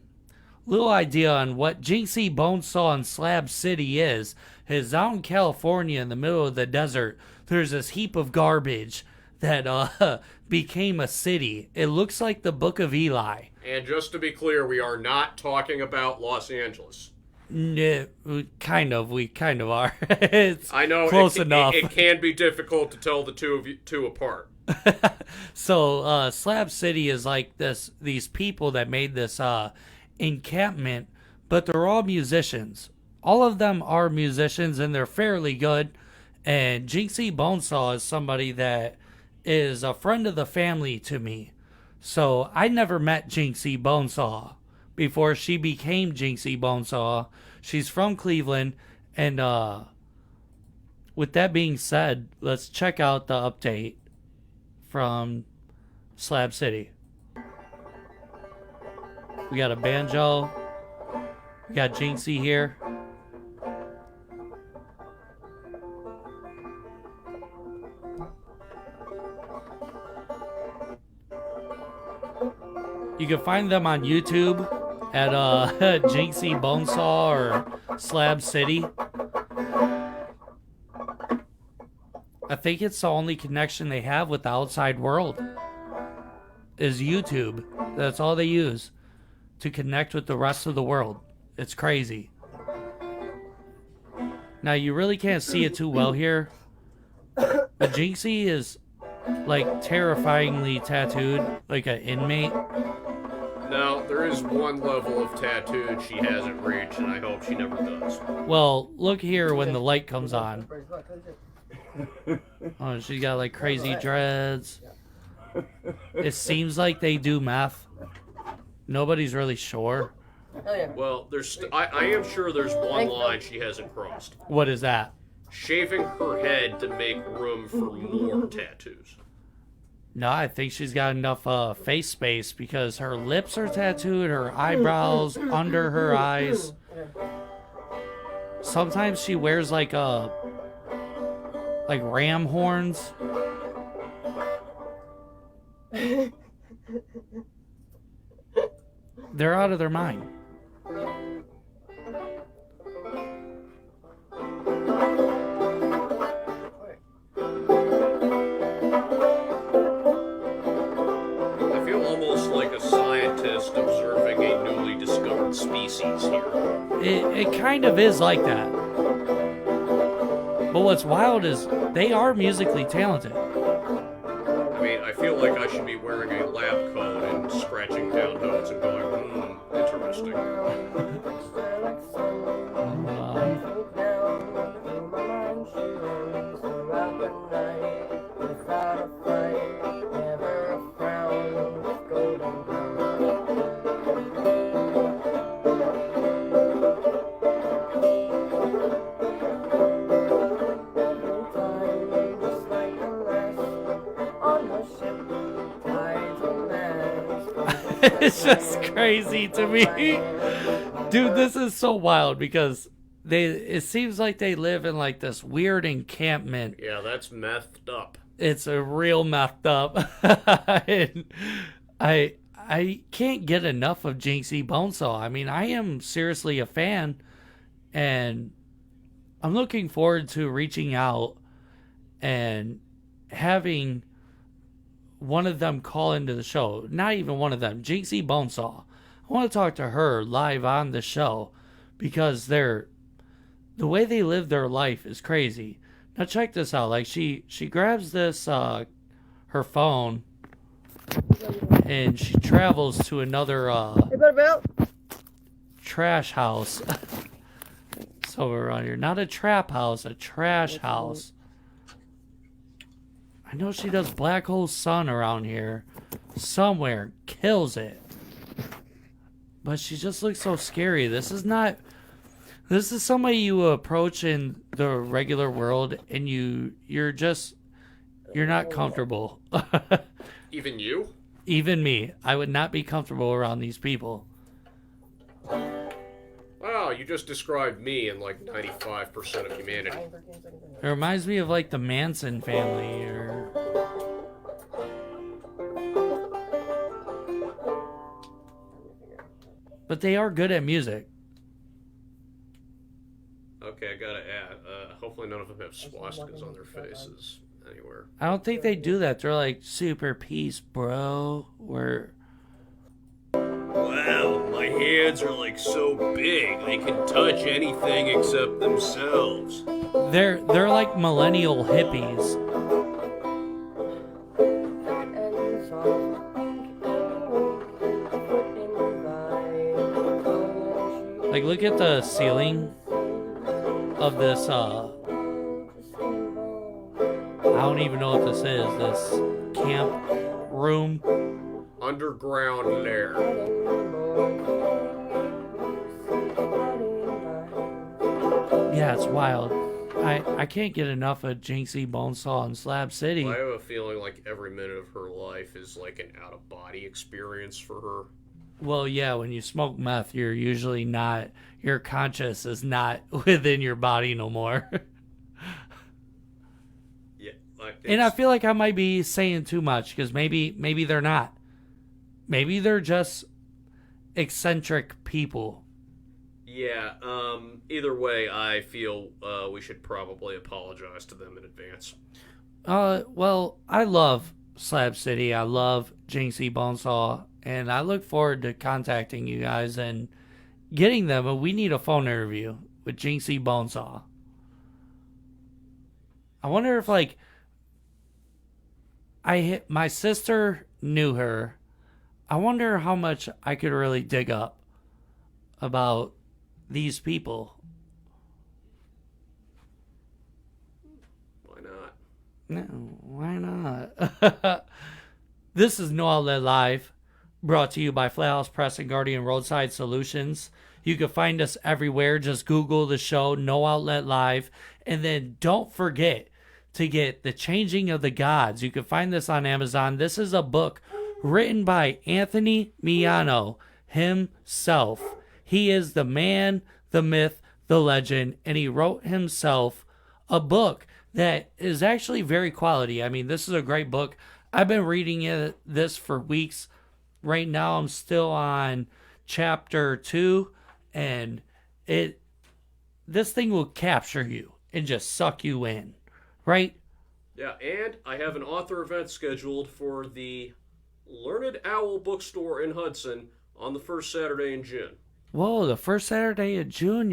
idea on what Jinxie Bonesaw in Slab City is. It's out in California in the middle of the desert. There's this heap of garbage that became a city. It looks like the Book of Eli. And just to be clear, we are not talking about Los Angeles. No, we kind of are. It's I know close enough. It can be difficult to tell the two apart. So Slab City is like these people that made this encampment, but they're all musicians. All of them are musicians, and they're fairly good. And Jinxie Bonesaw is somebody that is a friend of the family to me. So I never met Jinxie Bonesaw before she became Jinxie Bonesaw. She's from Cleveland, and with that being said, let's check out the update from Slab City. We got a banjo. We got Jinxie here. You can find them on YouTube at Jinxie Bonesaw or Slab City. I think it's the only connection they have with the outside world is YouTube. That's all they use to connect with the rest of the world. It's crazy. Now, you really can't see it too well here, but Jinxie is like terrifyingly tattooed, like an inmate. Now, there is one level of tattooed she hasn't reached, and I hope she never does. Well, look here when the light comes on. Oh, she's got like crazy dreads. It seems like they do meth. Nobody's really sure. Well, I am sure there's one line she hasn't crossed. What is that? Shaving her head to make room for more tattoos. No, I think she's got enough face space because her lips are tattooed, her eyebrows, under her eyes. Sometimes she wears like ram horns. They're out of their mind. It kind of is like that. But what's wild is they are musically talented. I mean, I feel like I should be wearing a lab coat and scratching down notes and going, interesting. It's just crazy to me. Dude, this is so wild because it seems like they live in like this weird encampment. Yeah, that's methed up. It's a real methed up. And I can't get enough of Jinxie Bonesaw. I mean, I am seriously a fan, and I'm looking forward to reaching out and having one of them call into the show. Not even one of them. Jinxie Bonesaw. I want to talk to her live on the show because the way they live their life is crazy. Now check this out. Like she grabs this her phone and she travels to another trash house. So we're around here. Not a trap house, a trash house. I know she does Black Hole Sun around here. Somewhere. Kills it. But she just looks so scary. This is somebody you approach in the regular world and you're not comfortable. Even you? Even me. I would not be comfortable around these people. Wow, you just described me and like 95% of humanity. It reminds me of like the Manson family or... But they are good at music. Okay, I gotta add. Hopefully none of them have swastikas on their faces anywhere. I don't think they do that. They're like, super peace, bro. Wow, my hands are like so big they can touch anything except themselves. They're like millennial hippies. Like, look at the ceiling of this, I don't even know what this is, this camp room. Underground lair. Yeah, it's wild. I can't get enough of Jinxie Bonesaw and Slab City. I have a feeling like every minute of her life is like an out-of-body experience for her. Well, yeah, when you smoke meth, you're usually not, your conscious is not within your body no more. Yeah, and I feel like I might be saying too much because maybe they're not. Maybe they're just eccentric people. Yeah, either way, I feel we should probably apologize to them in advance. Well, I love Slab City. I love Jinxie Bonesaw. And I look forward to contacting you guys and getting them. But we need a phone interview with Jinxie Bonesaw. I wonder if, like, my sister knew her. I wonder how much I could really dig up about these people. Why not? No, why not? This is No Outlet Live. Brought to you by Flathouse Press and Guardian Roadside Solutions. You can find us everywhere. Just Google the show, No Outlet Live. And then don't forget to get The Changing of the Gods. You can find this on Amazon. This is a book written by Anthony Miano himself. He is the man, the myth, the legend. And he wrote himself a book that is actually very quality. I mean, this is a great book. I've been reading this for weeks. Right now, I'm still on chapter 2, and this thing will capture you and just suck you in, right? Yeah, and I have an author event scheduled for the Learned Owl Bookstore in Hudson on the first Saturday in June. Whoa, the first Saturday of June,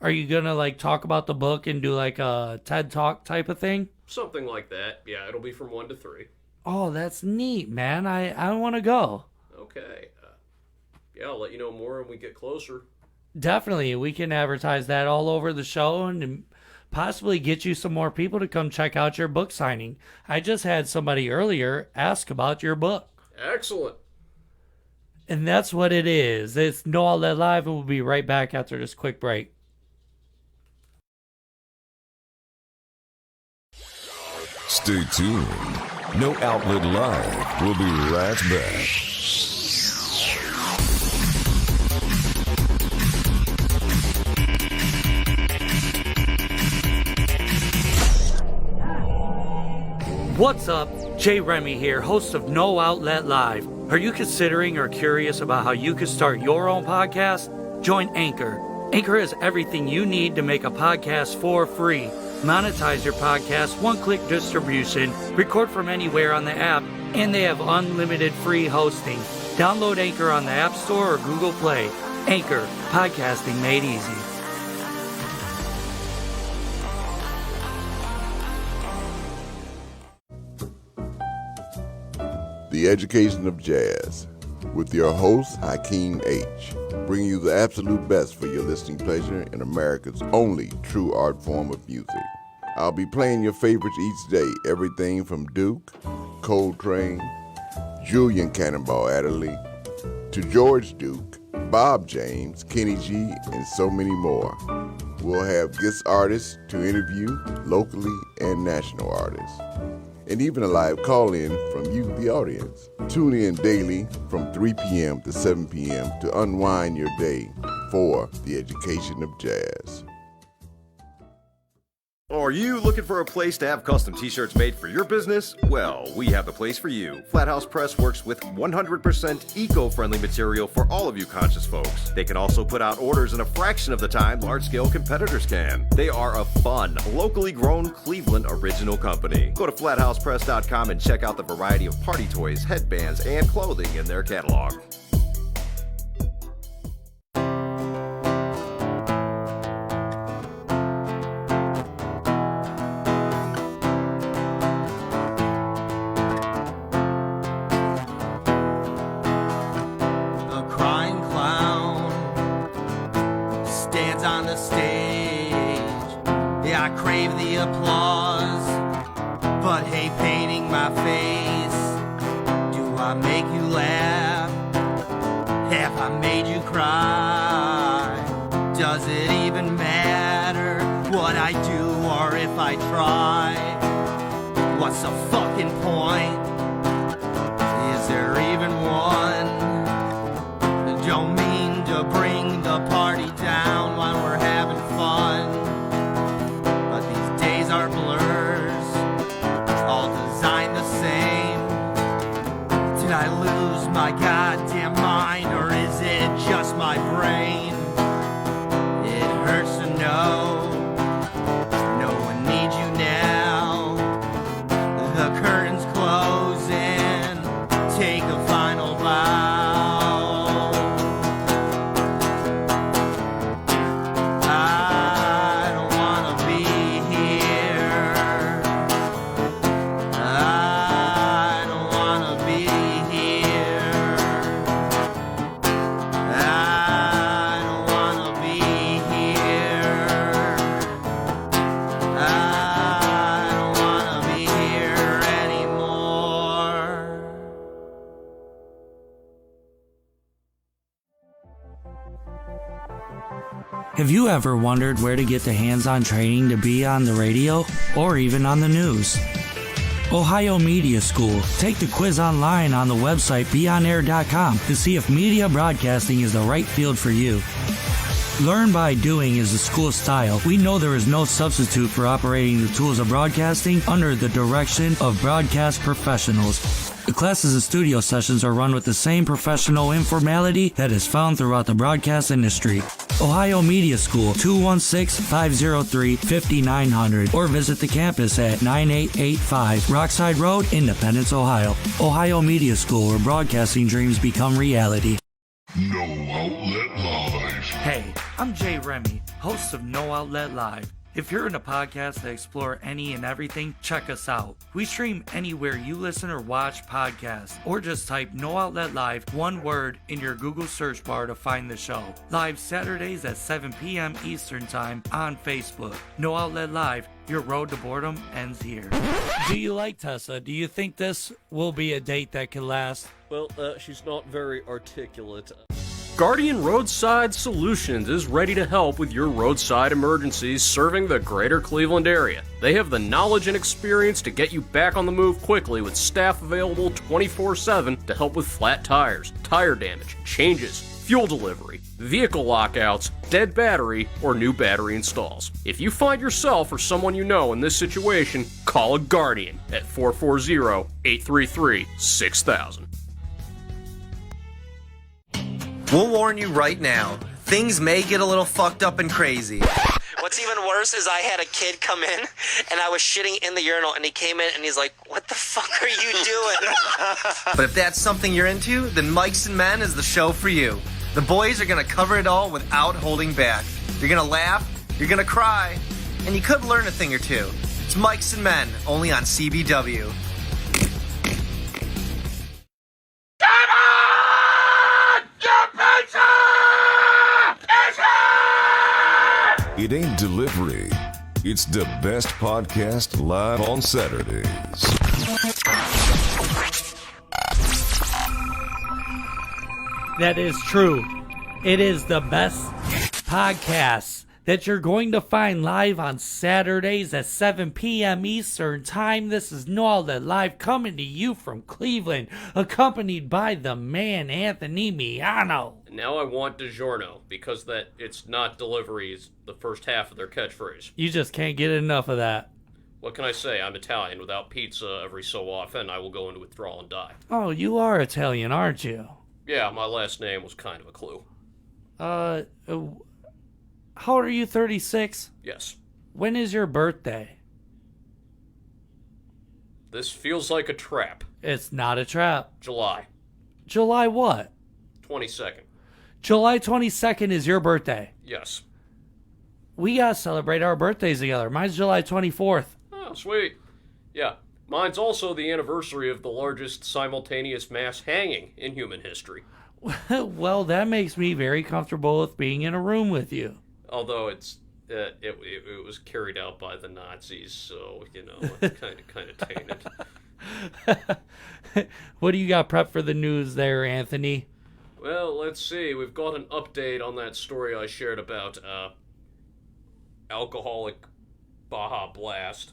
are you gonna like talk about the book and do like a TED Talk type of thing? Something like that. Yeah, it'll be from 1 to 3. Oh, that's neat, man. I want to go. Okay. Yeah, I'll let you know more when we get closer. Definitely. We can advertise that all over the show and possibly get you some more people to come check out your book signing. I just had somebody earlier ask about your book. Excellent. And that's what it is. It's No Outlet Live, and we'll be right back after this quick break. Stay tuned. No Outlet Live. We'll be right back. What's up? Jay Remy here, host of No Outlet Live. Are you considering or curious about how you could start your own podcast? Join Anchor. Anchor has everything you need to make a podcast for free. Monetize your podcast, one-click distribution, record from anywhere on the app, and they have unlimited free hosting. Download Anchor on the App Store or Google Play. Anchor, podcasting made easy. The Education of Jazz, with your host, Hakeem H., bringing you the absolute best for your listening pleasure in America's only true art form of music. I'll be playing your favorites each day, everything from Duke, Coltrane, Julian Cannonball Adderley, to George Duke, Bob James, Kenny G, and so many more. We'll have guest artists to interview, locally and national artists, and even a live call-in from you, the audience. Tune in daily from 3 p.m. to 7 p.m. to unwind your day for the Education of Jazz. Are you looking for a place to have custom t-shirts made for your business? Well, we have the place for you. Flathouse Press works with 100% eco-friendly material for all of you conscious folks. They can also put out orders in a fraction of the time large-scale competitors can. They are a fun, locally grown Cleveland original company. Go to flathousepress.com and check out the variety of party toys, headbands, and clothing in their catalog. What's the fucking point? Is there even one? Don't mean to bring the party down while we're having fun, but these days are blurs, all designed the same. Did I lose my goddamn mind, or is it just my brain? It hurts to know Have you ever wondered where to get the hands-on training to be on the radio or even on the news? Ohio Media School. Take the quiz online on the website beonair.com to see if media broadcasting is the right field for you. Learn by doing is the school's style. We know there is no substitute for operating the tools of broadcasting under the direction of broadcast professionals. The classes and studio sessions are run with the same professional informality that is found throughout the broadcast industry. Ohio Media School, 216-503-5900, or visit the campus at 9885 Rockside Road, Independence, Ohio. Ohio Media School, where broadcasting dreams become reality. No Outlet Live. Hey, I'm Jay Remy, host of No Outlet Live. If you're in a podcast that explore any and everything, check us out. We stream anywhere you listen or watch podcasts, or just type No Outlet Live, one word, in your Google search bar to find the show. Live Saturdays at 7 p.m. Eastern Time on Facebook. No Outlet Live, your road to boredom ends here. Do you like Tessa? Do you think this will be a date that can last? Well, she's not very articulate. Guardian Roadside Solutions is ready to help with your roadside emergencies serving the greater Cleveland area. They have the knowledge and experience to get you back on the move quickly with staff available 24/7 to help with flat tires, tire damage, changes, fuel delivery, vehicle lockouts, dead battery, or new battery installs. If you find yourself or someone you know in this situation, call a Guardian at 440-833-6000. We'll warn you right now, things may get a little fucked up and crazy. What's even worse is I had a kid come in, and I was shitting in the urinal, and he came in, and he's like, what the fuck are you doing? But if that's something you're into, then Mikes and Men is the show for you. The boys are going to cover it all without holding back. You're going to laugh, you're going to cry, and you could learn a thing or two. It's Mikes and Men, only on CBW. It ain't delivery. It's the best podcast live on Saturdays. That is true. It is the best podcast that you're going to find live on Saturdays at 7 p.m. Eastern Time. This is No Outlet Live coming to you from Cleveland, accompanied by the man Anthony Miano. Now I want DiGiorno, because that it's not delivery is the first half of their catchphrase. You just can't get enough of that. What can I say? I'm Italian. Without pizza every so often, I will go into withdrawal and die. Oh, you are Italian, aren't you? Yeah, my last name was kind of a clue. How old are you, 36? Yes. When is your birthday? This feels like a trap. It's not a trap. July. July what? 22nd. July 22nd is your birthday. Yes. We gotta celebrate our birthdays together. Mine's July 24th. Oh, sweet. Yeah. Mine's also the anniversary of the largest simultaneous mass hanging in human history. Well, that makes me very comfortable with being in a room with you. Although it was carried out by the Nazis, so, you know, kind of tainted. What do you got prepped for the news there, Anthony? Well, let's see. We've got an update on that story I shared about alcoholic Baja Blast.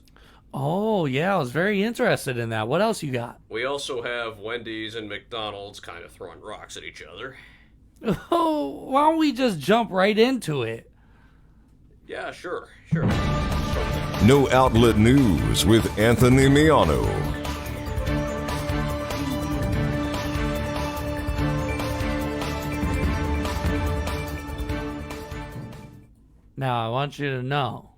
Oh, yeah, I was very interested in that. What else you got? We also have Wendy's and McDonald's kind of throwing rocks at each other. Oh, why don't we just jump right into it? Yeah, sure. No Outlet News with Anthony Miano. Now, I want you to know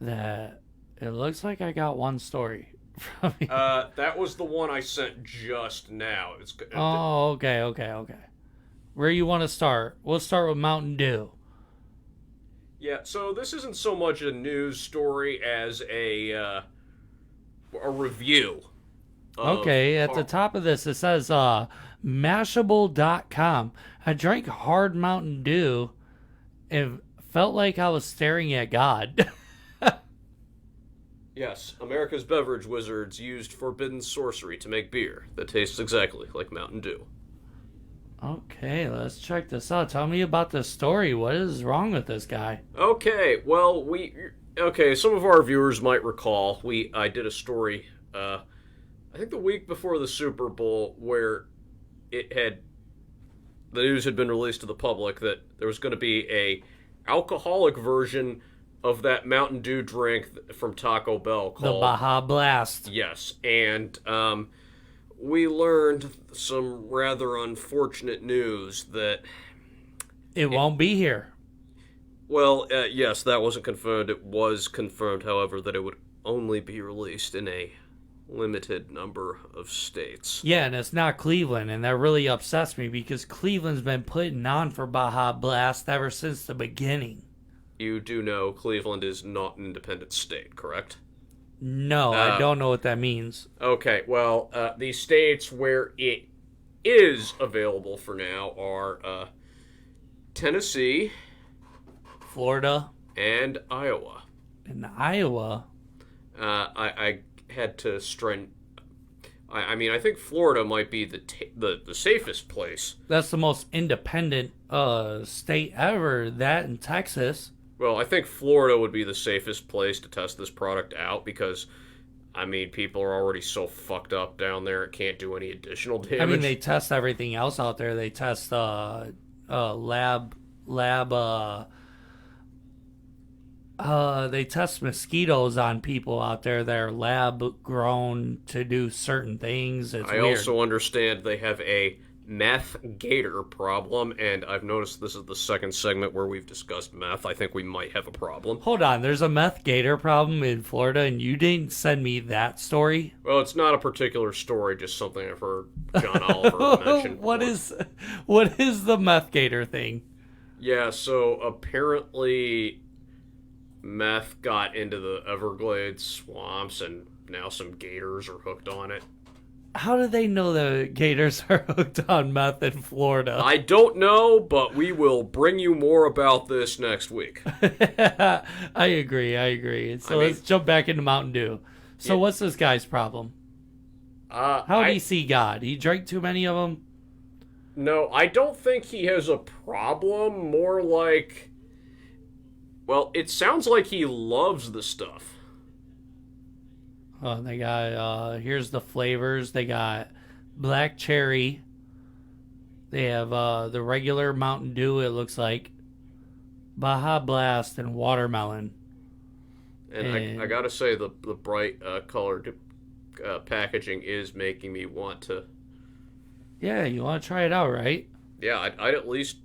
that it looks like I got one story from you. That was the one I sent just now. Oh, okay. Where you want to start? We'll start with Mountain Dew. Yeah, so this isn't so much a news story as a review. Okay, at the top of this, it says Mashable.com. I drank hard Mountain Dew and felt like I was staring at God. Yes, America's beverage wizards used forbidden sorcery to make beer that tastes exactly like Mountain Dew. Okay, let's check this out. Tell me about the story. What is wrong with this guy? Okay, well, some of our viewers might recall, I did a story, I think the week before the Super Bowl, where the news had been released to the public that there was going to be a alcoholic version of that Mountain Dew drink from Taco Bell called the Baja Blast. Yes, and we learned some rather unfortunate news that it won't be here. Well, yes, that wasn't confirmed. It was confirmed, however, that it would only be released in a limited number of states. Yeah, and it's not Cleveland, and that really upsets me because Cleveland's been putting on for Baja Blast ever since the beginning. You do know Cleveland is not an independent state, correct? No, I don't know what that means. Okay, well, the states where it is available for now are Tennessee, Florida, and Iowa. In Iowa? I had to I mean, I think Florida might be the safest place. That's the most independent state ever, that and Texas. Well, I think Florida would be the safest place to test this product out because, I mean, people are already so fucked up down there it can't do any additional damage. I mean, they test everything else out there. They test they test mosquitoes on people out there that are lab grown to do certain things. It's I weird. also understand they have a meth gator problem, and I've noticed this is the second segment where we've discussed meth. I think we might have a problem. Hold on, there's a meth gator problem in Florida, and you didn't send me that story? Well, it's not a particular story, just something I've heard John Oliver mention. What is the meth gator thing? Yeah, so apparently meth got into the Everglades swamps, and now some gators are hooked on it. How do they know the gators are hooked on meth in Florida? I don't know, but we will bring you more about this next week. I agree. So let's jump back into Mountain Dew. So what's this guy's problem? How did he see God? He drank too many of them? No, I don't think he has a problem. More like... Well, it sounds like he loves the stuff. Oh, they got, here's the flavors. They got black cherry. They have the regular Mountain Dew, it looks like. Baja Blast and watermelon. And I gotta say, the bright colored packaging is making me want to... Yeah, you want to try it out, right? Yeah, I'd at least...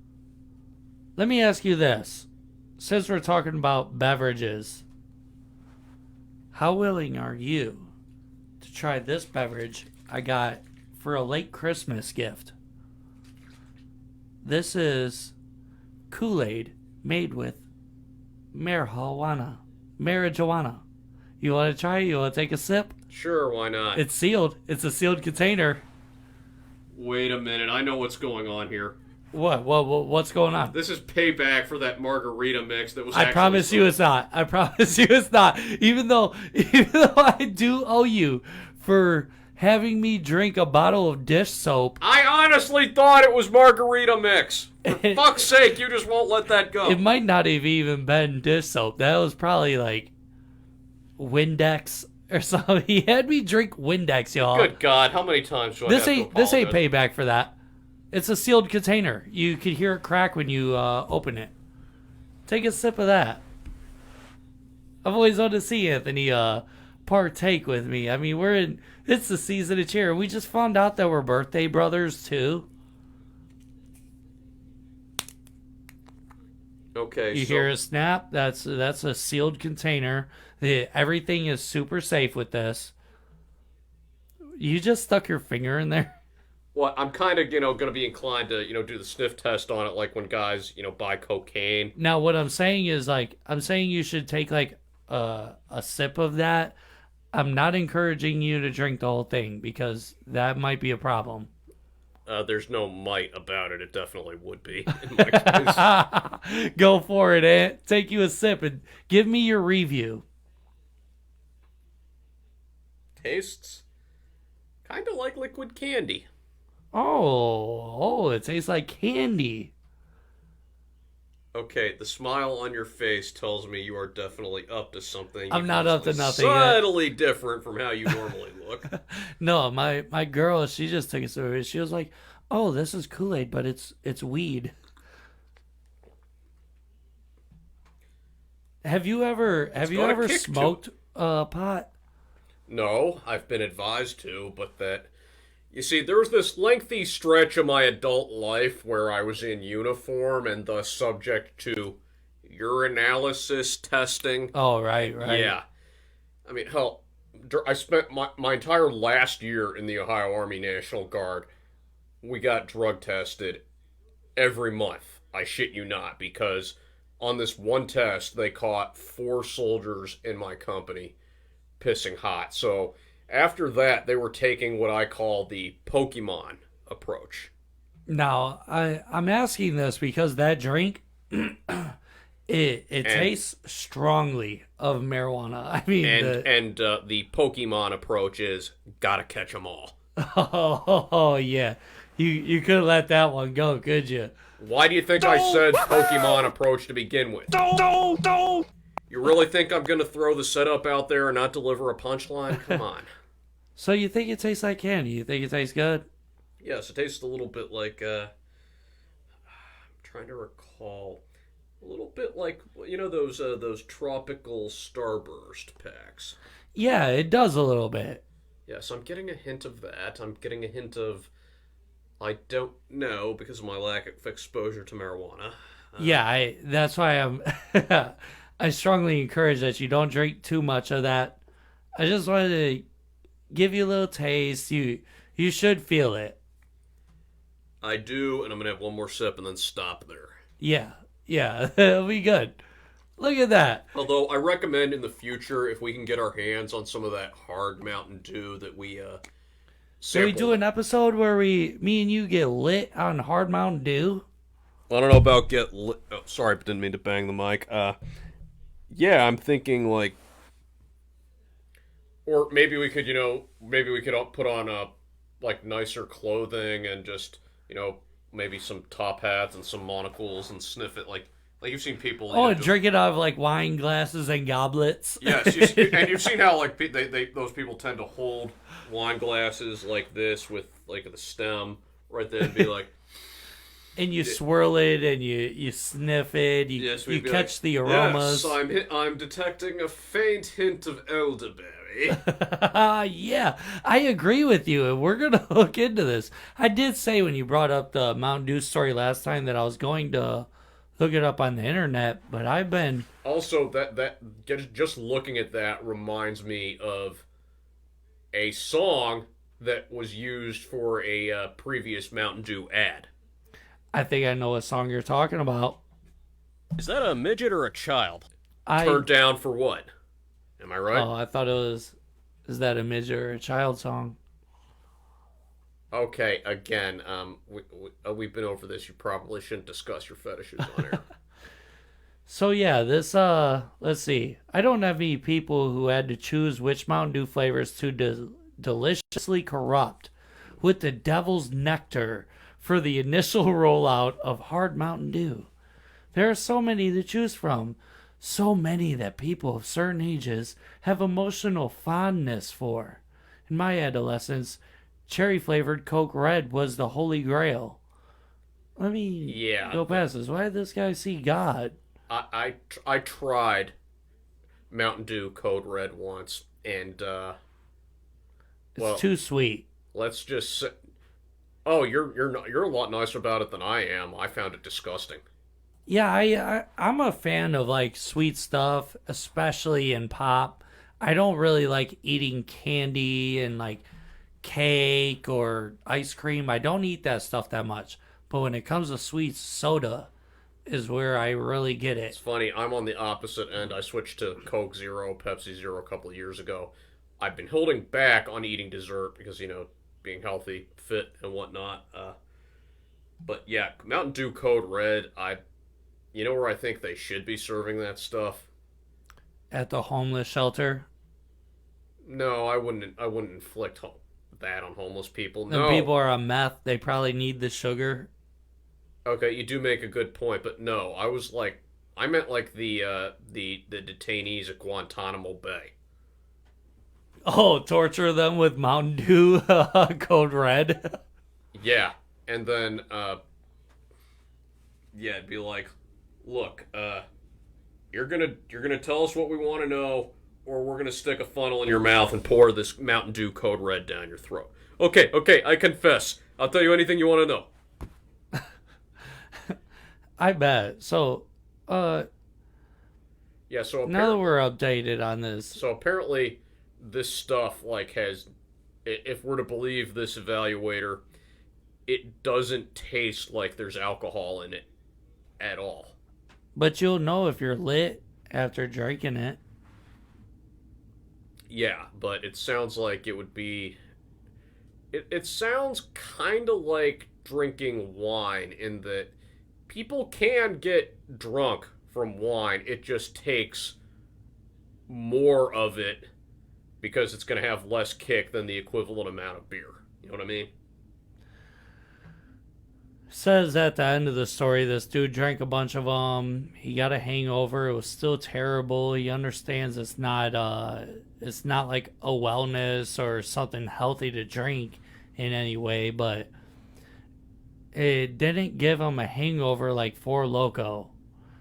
Let me ask you this. Since we're talking about beverages... How willing are you to try this beverage I got for a late Christmas gift? This is Kool-Aid made with marijuana. You want to try it? You want to take a sip? Sure, why not? It's sealed. It's a sealed container. Wait a minute, I know what's going on here. What's going on? This is payback for that margarita mix that was I promise you it's not. Even though I do owe you for having me drink a bottle of dish soap. I honestly thought it was margarita mix. For fuck's sake, you just won't let that go. It might not have even been dish soap. That was probably like Windex or something. He had me drink Windex, y'all. Good God, how many times do I have to apologize? This ain't payback for that. It's a sealed container. You could hear it crack when you open it. Take a sip of that. I've always wanted to see Anthony partake with me. I mean, it's the season of cheer. We just found out that we're birthday brothers, too. Okay, You hear a snap? That's a sealed container. Everything is super safe with this. You just stuck your finger in there? Well, I'm kind of, going to be inclined to, do the sniff test on it, like when guys, buy cocaine. Now, what I'm saying is, I'm saying you should take, a sip of that. I'm not encouraging you to drink the whole thing, because that might be a problem. There's no might about it. It definitely would be, in my case. Go for it, Ant. Take you a sip and give me your review. Tastes kind of like liquid candy. Oh, it tastes like candy. Okay, the smile on your face tells me you are definitely up to something. I'm not up to nothing yet. Subtly different from how you normally look. No, my girl, she just took it serious. She was like, "Oh, this is Kool-Aid, but it's weed." Have you ever smoked pot? No, I've been advised to, but that... You see, there was this lengthy stretch of my adult life where I was in uniform and thus subject to urinalysis testing. Oh, right. Yeah. I mean, hell, I spent my entire last year in the Ohio Army National Guard. We got drug tested every month. I shit you not, because on this one test, they caught 4 soldiers in my company pissing hot. So after that, they were taking what I call the Pokemon approach. Now, I'm asking this because that drink, it tastes strongly of marijuana. I mean, the Pokemon approach is gotta catch 'em all. Oh yeah, you could have let that one go, could you? Why do you think I said Pokemon approach to begin with? Don't! You really think I'm gonna throw the setup out there and not deliver a punchline? Come on. So you think it tastes like candy? You think it tastes good? Yes, it tastes a little bit like, I'm trying to recall, a little bit like, you know, those tropical Starburst packs. Yeah, it does a little bit. Yes, I'm getting a hint of that. I'm getting a hint of, I don't know, because of my lack of exposure to marijuana. Yeah, that's why I strongly encourage that you don't drink too much of that. I just wanted to give you a little taste. You should feel it. I do, and I'm going to have one more sip and then stop there. Yeah, it'll be good. Look at that. Although, I recommend in the future, if we can get our hands on some of that hard Mountain Dew that we, So we do an episode where me and you get lit on hard Mountain Dew? I don't know about get lit. Oh, sorry, didn't mean to bang the mic. Yeah, I'm thinking, like, or maybe we could, put on, like, nicer clothing and just, maybe some top hats and some monocles and sniff it, like you've seen people. Oh, and drink it out of, like, wine glasses and goblets. Yes, and you've seen how, like, those people tend to hold wine glasses like this with, like, the stem right there and be like... And you swirl it and you sniff it. You catch like, the aromas. Yes, I'm detecting a faint hint of elderberry. Yeah, I agree with you, and we're gonna hook into this. I did say when you brought up the Mountain Dew story last time that I was going to look it up on the internet, but I've been also just looking at that reminds me of a song that was used for a previous Mountain Dew ad. I think I know what song you're talking about. Is that a midget or a child? Turned down for what? Am I right? Oh, I thought it was... Is that a midget or a child song? Okay, again, we've been over this. You probably shouldn't discuss your fetishes on air. So yeah, this, let's see. I don't have any people who had to choose which Mountain Dew flavors to deliciously corrupt with the devil's nectar for the initial rollout of Hard Mountain Dew. There are so many to choose from, so many that people of certain ages have emotional fondness for. In my adolescence, cherry-flavored Coke Red was the holy grail. Let me go past this. Why did this guy see God? I tried Mountain Dew Code Red once, and, it's too sweet. Let's just say... Oh, you're a lot nicer about it than I am. I found it disgusting. Yeah, I'm a fan of, like, sweet stuff, especially in pop. I don't really like eating candy and, like, cake or ice cream. I don't eat that stuff that much. But when it comes to sweet soda is where I really get it. It's funny, I'm on the opposite end. I switched to Coke Zero, Pepsi Zero a couple of years ago. I've been holding back on eating dessert because, being healthy, fit, and whatnot. But yeah, Mountain Dew Code Red, you know where I think they should be serving that stuff? At the homeless shelter? No, I wouldn't inflict that on homeless people. No. When people are on meth, they probably need the sugar. Okay, you do make a good point, but no, I meant like the detainees at Guantanamo Bay. Oh, torture them with Mountain Dew Code Red? Yeah, and then, it'd be like, look, you're gonna tell us what we want to know, or we're gonna stick a funnel in your mouth and pour this Mountain Dew Code Red down your throat. Okay, I confess. I'll tell you anything you want to know. I bet. So, yeah, so now that we're updated on this. So apparently, this stuff, like, has, if we're to believe this evaluator, it doesn't taste like there's alcohol in it at all. But you'll know if you're lit after drinking it. Yeah, but it sounds like it would be... It sounds kind of like drinking wine in that people can get drunk from wine. It just takes more of it because it's going to have less kick than the equivalent amount of beer. You know what I mean? Says at the end of the story, this dude drank a bunch of them. He got a hangover. It was still terrible. He understands it's not like a wellness or something healthy to drink in any way, but it didn't give him a hangover like Four Loko.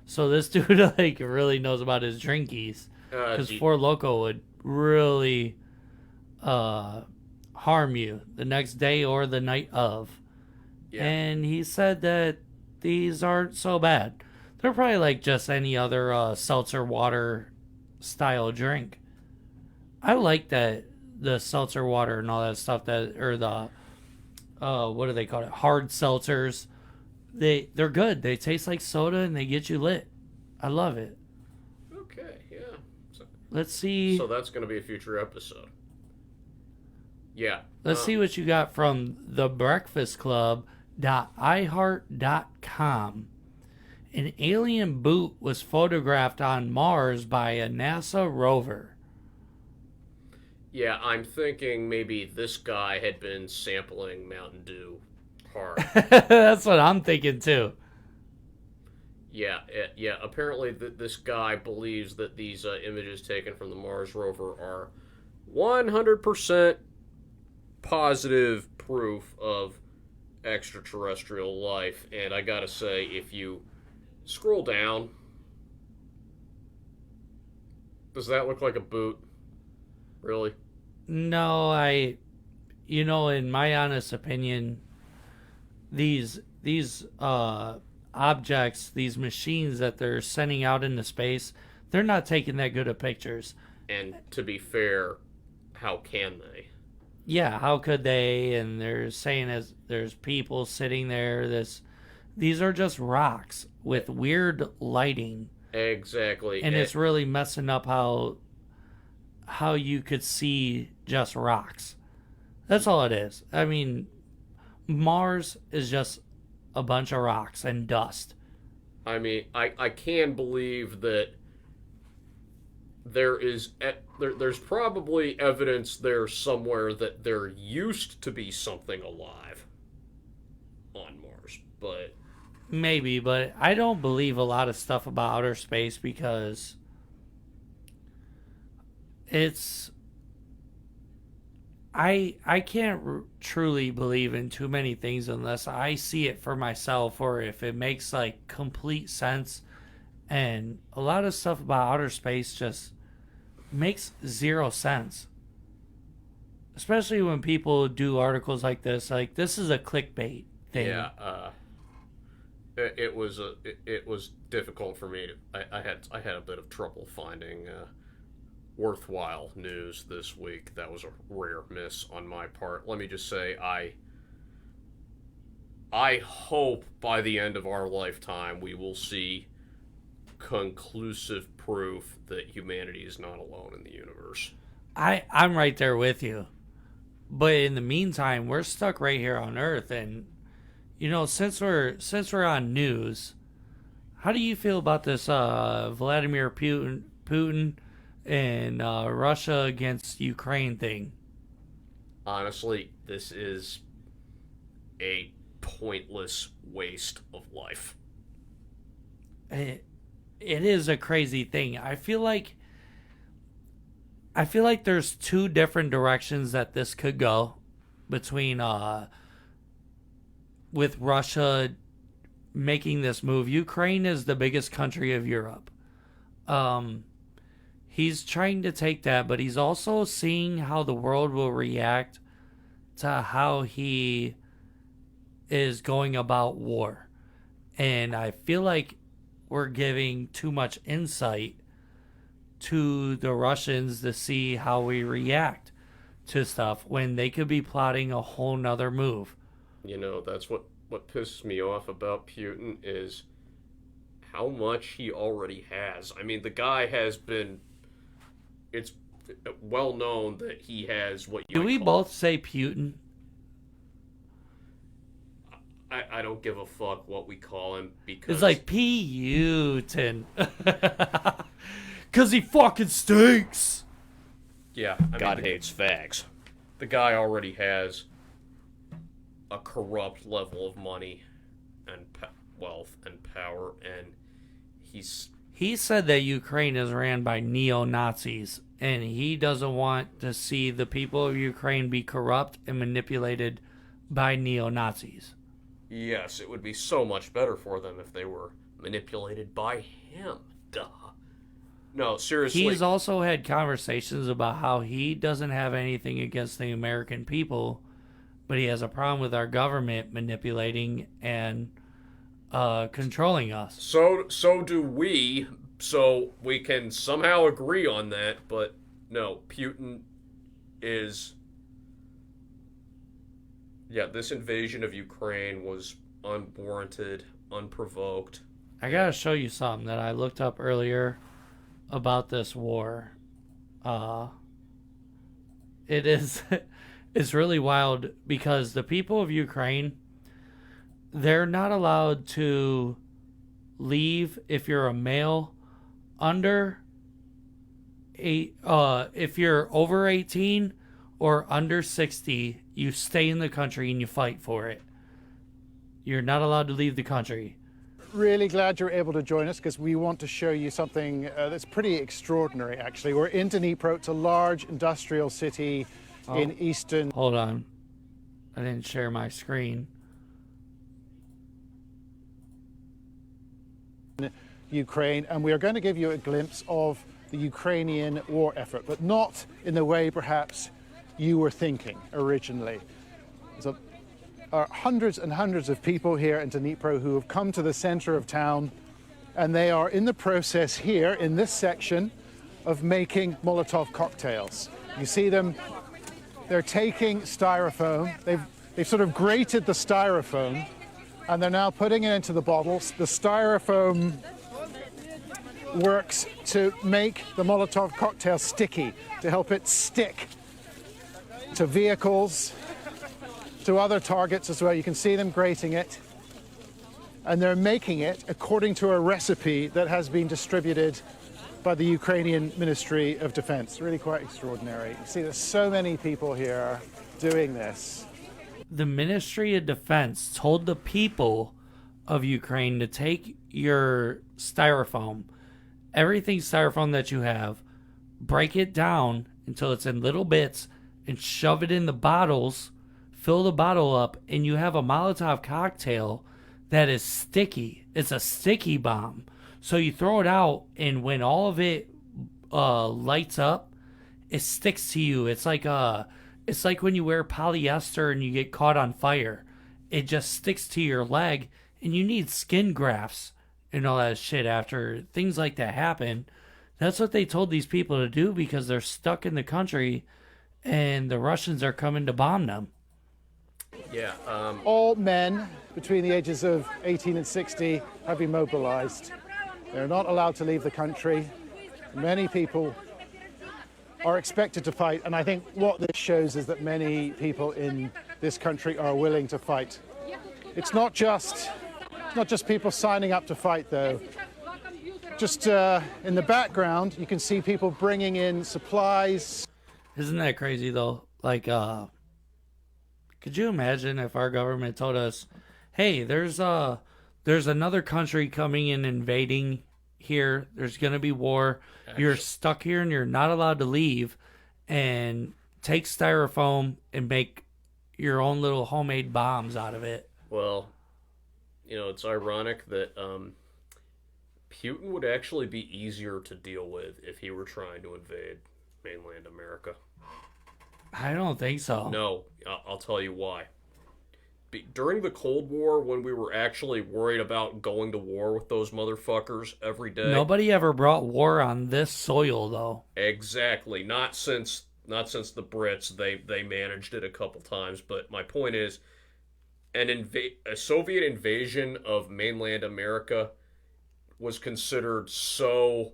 So this dude like really knows about his drinkies, because Four Loko would really harm you the next day or the night of. Yeah. And he said that these aren't so bad. They're probably like just any other seltzer water style drink. I like that the seltzer water and all that stuff or the what do they call it? Hard seltzers. They're good. They taste like soda and they get you lit. I love it. Okay, yeah. Let's see. So that's going to be a future episode. Yeah. Let's see what you got from thebreakfastclub.iheart.com. An alien boot was photographed on Mars by a NASA rover. Yeah, I'm thinking maybe this guy had been sampling Mountain Dew hard. That's what I'm thinking too. Yeah. Apparently, this guy believes that these images taken from the Mars rover are 100% positive proof of extraterrestrial life. And I gotta say, if you scroll down, does that look like a boot? Really? No, in my honest opinion, these objects, these machines that they're sending out into space, they're not taking that good of pictures. And to be fair, how can they? Yeah, how could they? And they're saying as there's people sitting there. These are just rocks with weird lighting. Exactly. And it's really messing up how you could see just rocks. That's all it is. I mean, Mars is just a bunch of rocks and dust. I mean, I can believe that there's probably evidence there somewhere that there used to be something alive on Mars, but... Maybe, but I don't believe a lot of stuff about outer space because it's... I can't truly believe in too many things unless I see it for myself or if it makes like complete sense. And a lot of stuff about outer space just makes zero sense. Especially when people do articles like this. Like, this is a clickbait thing. Yeah, it was difficult for me to... I had a bit of trouble finding worthwhile news this week. That was a rare miss on my part. Let me just say, I hope by the end of our lifetime we will see conclusive proof that humanity is not alone in the universe. I'm right there with you. But in the meantime, we're stuck right here on Earth, and since we're on news, how do you feel about this Vladimir Putin and Russia against Ukraine thing? Honestly, this is a pointless waste of life. It is a crazy thing. I feel like there's two different directions that this could go between with Russia making this move. Ukraine is the biggest country of Europe. He's trying to take that, but he's also seeing how the world will react to how he is going about war. And I feel like we're giving too much insight to the Russians to see how we react to stuff when they could be plotting a whole nother move. You know, that's what pisses me off about Putin is how much he already has. I mean, the guy has been... It's well known that he has what you... Do we both say Putin? I don't give a fuck what we call him because... It's like Putin. Because he fucking stinks. Yeah. God hates fags. The guy already has a corrupt level of money and wealth and power, and he's... He said that Ukraine is ran by neo-Nazis, and he doesn't want to see the people of Ukraine be corrupt and manipulated by neo-Nazis. Yes, it would be so much better for them if they were manipulated by him. Duh. No, seriously. He's also had conversations about how he doesn't have anything against the American people, but he has a problem with our government manipulating and controlling us. So do we, so we can somehow agree on that, but no, Putin is... Yeah, this invasion of Ukraine was unwarranted, unprovoked. I gotta show you something that I looked up earlier about this war. It's really wild because the people of Ukraine, they're not allowed to leave if you're a male if you're over 18 or under 60, you stay in the country and you fight for it. You're not allowed to leave the country. Really glad you're able to join us because we want to show you something that's pretty extraordinary, actually. We're in Dnipro. It's a large industrial city in eastern... Hold on. I didn't share my screen. Ukraine, and we are going to give you a glimpse of the Ukrainian war effort, but not in the way perhaps you were thinking originally. There are hundreds and hundreds of people here in Dnipro who have come to the center of town, and they are in the process here in this section of making Molotov cocktails. You see them, they're taking styrofoam, they've sort of grated the styrofoam, and they're now putting it into the bottles. The styrofoam works to make the Molotov cocktail sticky, to help it stick to vehicles, to other targets as well. You can see them grating it, and they're making it according to a recipe that has been distributed by the Ukrainian Ministry of Defense. Really quite extraordinary. You see there's so many people here doing this. The Ministry of Defense told the people of Ukraine to take your styrofoam, everything styrofoam that you have, break it down until it's in little bits, and shove it in the bottles, fill the bottle up, and you have a Molotov cocktail that is sticky. It's a sticky bomb. So you throw it out, and when all of it lights up, it sticks to you. It's like when you wear polyester and you get caught on fire. It just sticks to your leg, and you need skin grafts and all that shit after things like that happen. That's what they told these people to do because they're stuck in the country and the Russians are coming to bomb them. Yeah. All men between the ages of 18 and 60 have been mobilized. They're not allowed to leave the country. Many people are expected to fight, and I think what this shows is that many people in this country are willing to fight. It's not just people signing up to fight, though. Just in the background, you can see people bringing in supplies. Isn't that crazy, though? Like, could you imagine if our government told us, hey, there's another country coming and invading here. There's going to be war. You're stuck here and you're not allowed to leave. And take styrofoam and make your own little homemade bombs out of it. Well, you know, it's ironic that Putin would actually be easier to deal with if he were trying to invade mainland America. I don't think so. No, I'll tell you why. during the Cold War, when we were actually worried about going to war with those motherfuckers every day. Nobody ever brought war on this soil, though. Exactly. Not since the Brits. They managed it a couple times, but my point is, a Soviet invasion of mainland America was considered so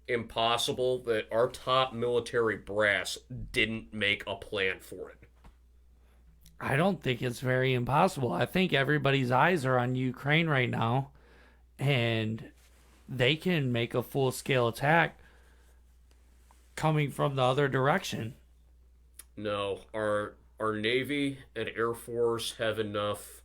impossible that our top military brass didn't make a plan for it. I don't think it's very impossible. I think everybody's eyes are on Ukraine right now, and they can make a full-scale attack coming from the other direction. No, our Navy and Air Force have enough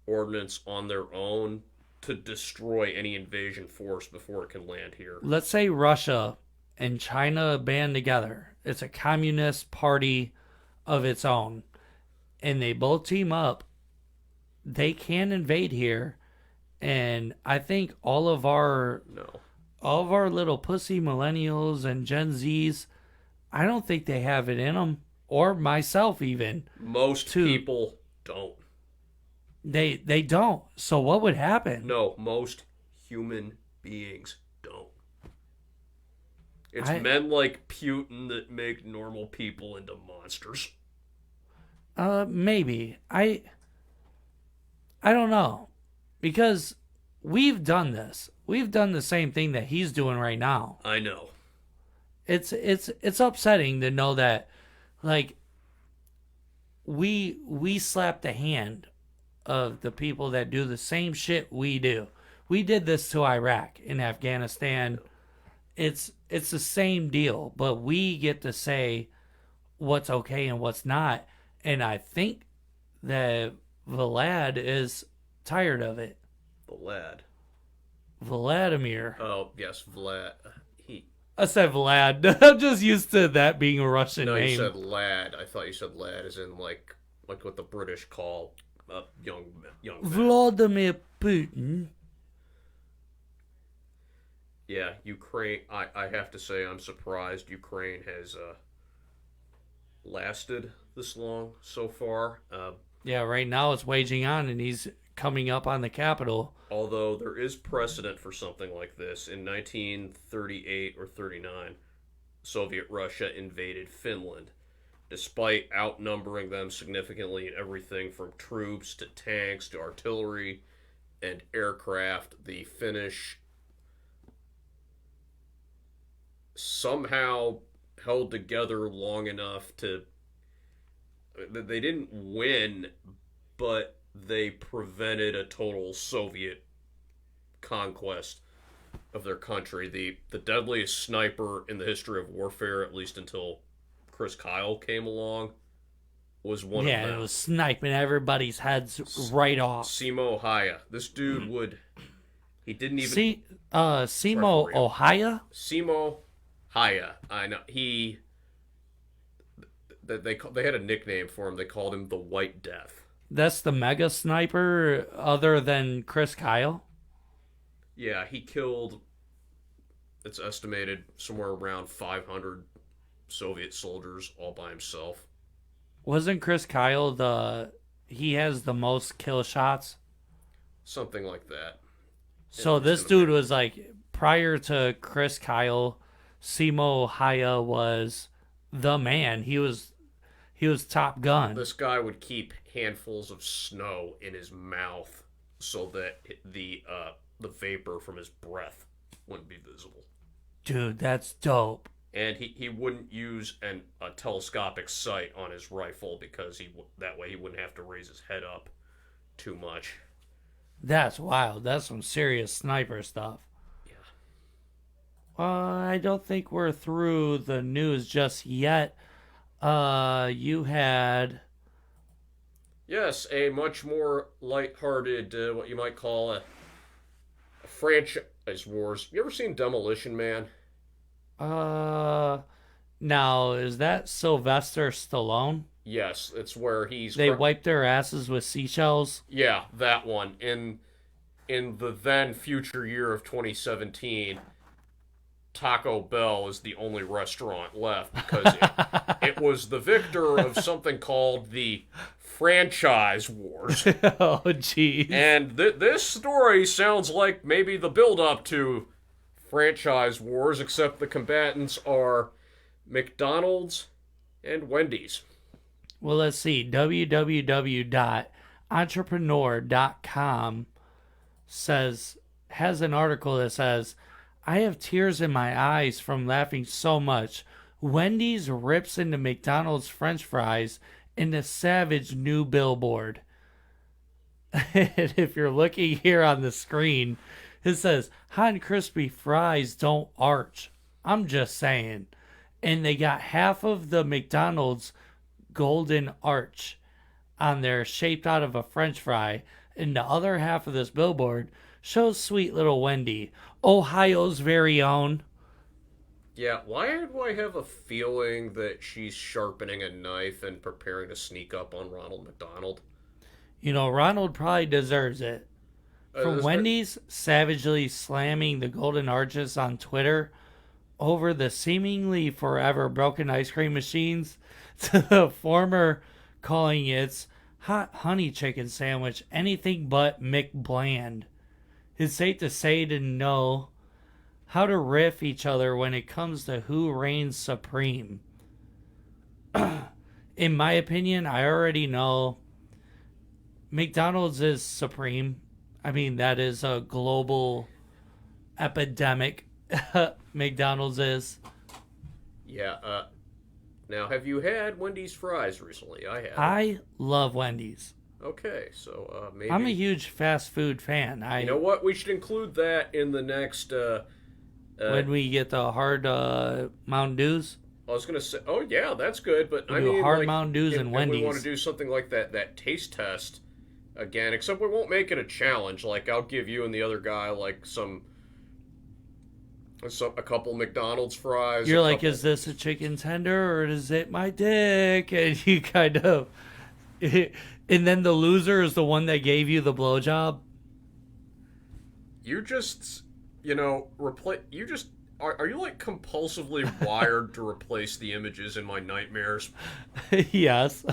ordnance on their own to destroy any invasion force before it can land here. Let's say Russia and China band together. It's a communist party of its own, and they both team up. They can invade here, and I think all of our little pussy millennials and Gen Zs, I don't think they have it in them, or myself even. Most people don't. They don't. So what would happen? No, most human beings don't. It's men like Putin that make normal people into monsters. Maybe. I don't know. Because we've done this. We've done the same thing that he's doing right now. I know. It's upsetting to know that, like, we slap the hand of the people that do the same shit we do. We did this to Iraq and Afghanistan. It's the same deal, but we get to say what's okay and what's not. And I think that Vlad is tired of it. Vladimir. Oh, yes, Vlad. I said Vlad. I'm just used to that being a Russian name. No, you said lad. I thought you said lad as in like what the British call young man. Vladimir Putin. Yeah, Ukraine. I have to say I'm surprised Ukraine has lasted this long so far. Yeah, right now it's waging on, and he's coming up on the capital. Although there is precedent for something like this. In 1938 or 39, Soviet Russia invaded Finland. Despite outnumbering them significantly in everything from troops to tanks to artillery and aircraft, the Finnish somehow held together long enough to... They didn't win, but they prevented a total Soviet conquest of their country. The deadliest sniper in the history of warfare, at least until Chris Kyle came along, was one of them. Yeah, it was sniping everybody's heads right off. Simo Haya. This dude he didn't even... Simo Ohaya? Simo Haya. I know. They had a nickname for him. They called him the White Death. That's the mega sniper other than Chris Kyle? Yeah, he killed, it's estimated, somewhere around 500 Soviet soldiers all by himself. Wasn't Chris Kyle he has the most kill shots? Something like that. So this dude was like, prior to Chris Kyle, Simo Haya was the man. He was Top Gun. This guy would keep handfuls of snow in his mouth so that the vapor from his breath wouldn't be visible. Dude, that's dope. And he wouldn't use a telescopic sight on his rifle because that way he wouldn't have to raise his head up too much. That's wild. That's some serious sniper stuff. Yeah. I don't think we're through the news just yet. You had... Yes, a much more lighthearted, what you might call a franchise wars. You ever seen Demolition Man? Now, is that Sylvester Stallone? Yes, it's where they wipe their asses with seashells? Yeah, that one. In the then future year of 2017, Taco Bell is the only restaurant left because it was the victor of something called the Franchise Wars. Oh, jeez. And this story sounds like maybe the build-up to Franchise Wars, except the combatants are McDonald's and Wendy's. Well, let's see. www.entrepreneur.com has an article that says, I have tears in my eyes from laughing so much. Wendy's rips into McDonald's French fries in the savage new billboard. And if you're looking here on the screen, it says, hot and crispy fries don't arch. I'm just saying. And they got half of the McDonald's golden arch on there shaped out of a French fry. And the other half of this billboard shows sweet little Wendy, Ohio's very own. Yeah, why do I have a feeling that she's sharpening a knife and preparing to sneak up on Ronald McDonald? You know, Ronald probably deserves it. From Wendy's savagely slamming the golden arches on Twitter over the seemingly forever broken ice cream machines to the former calling its hot honey chicken sandwich anything but McBland. It's safe to say to know how to riff each other when it comes to who reigns supreme. In my opinion, I already know McDonald's is supreme. I mean, that is a global epidemic. McDonald's is. Yeah, now, have you had Wendy's fries recently? I have. I love Wendy's. Okay, so maybe... I'm a huge fast food fan. You know what? We should include that in the next... when we get the hard Mountain Dews? I was going to say, oh yeah, that's good, but I mean, hard Mountain Dews and Wendy's. We want to do something like that taste test again, except we won't make it a challenge. Like, I'll give you and the other guy, like, a couple McDonald's fries. You're like, is this a chicken tender or is it my dick? And you kind of... And then the loser is the one that gave you the blowjob? You just, are you like compulsively wired to replace the images in my nightmares? Yes.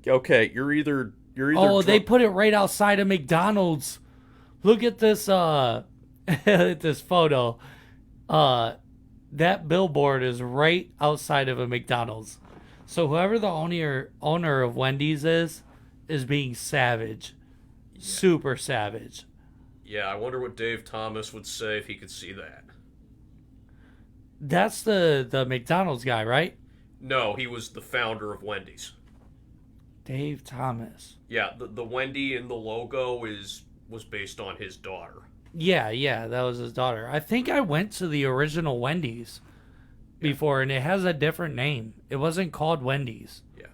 Okay, you're either Oh, they put it right outside of McDonald's. Look at this this photo. That billboard is right outside of a McDonald's. So whoever the owner of Wendy's is being savage. Yeah. Super savage. Yeah, I wonder what Dave Thomas would say if he could see that. That's the McDonald's guy, right? No, he was the founder of Wendy's. Dave Thomas. Yeah, the Wendy in the logo was based on his daughter. Yeah, that was his daughter. I think I went to the original Wendy's before, and it has a different name. It wasn't called Wendy's. Yeah,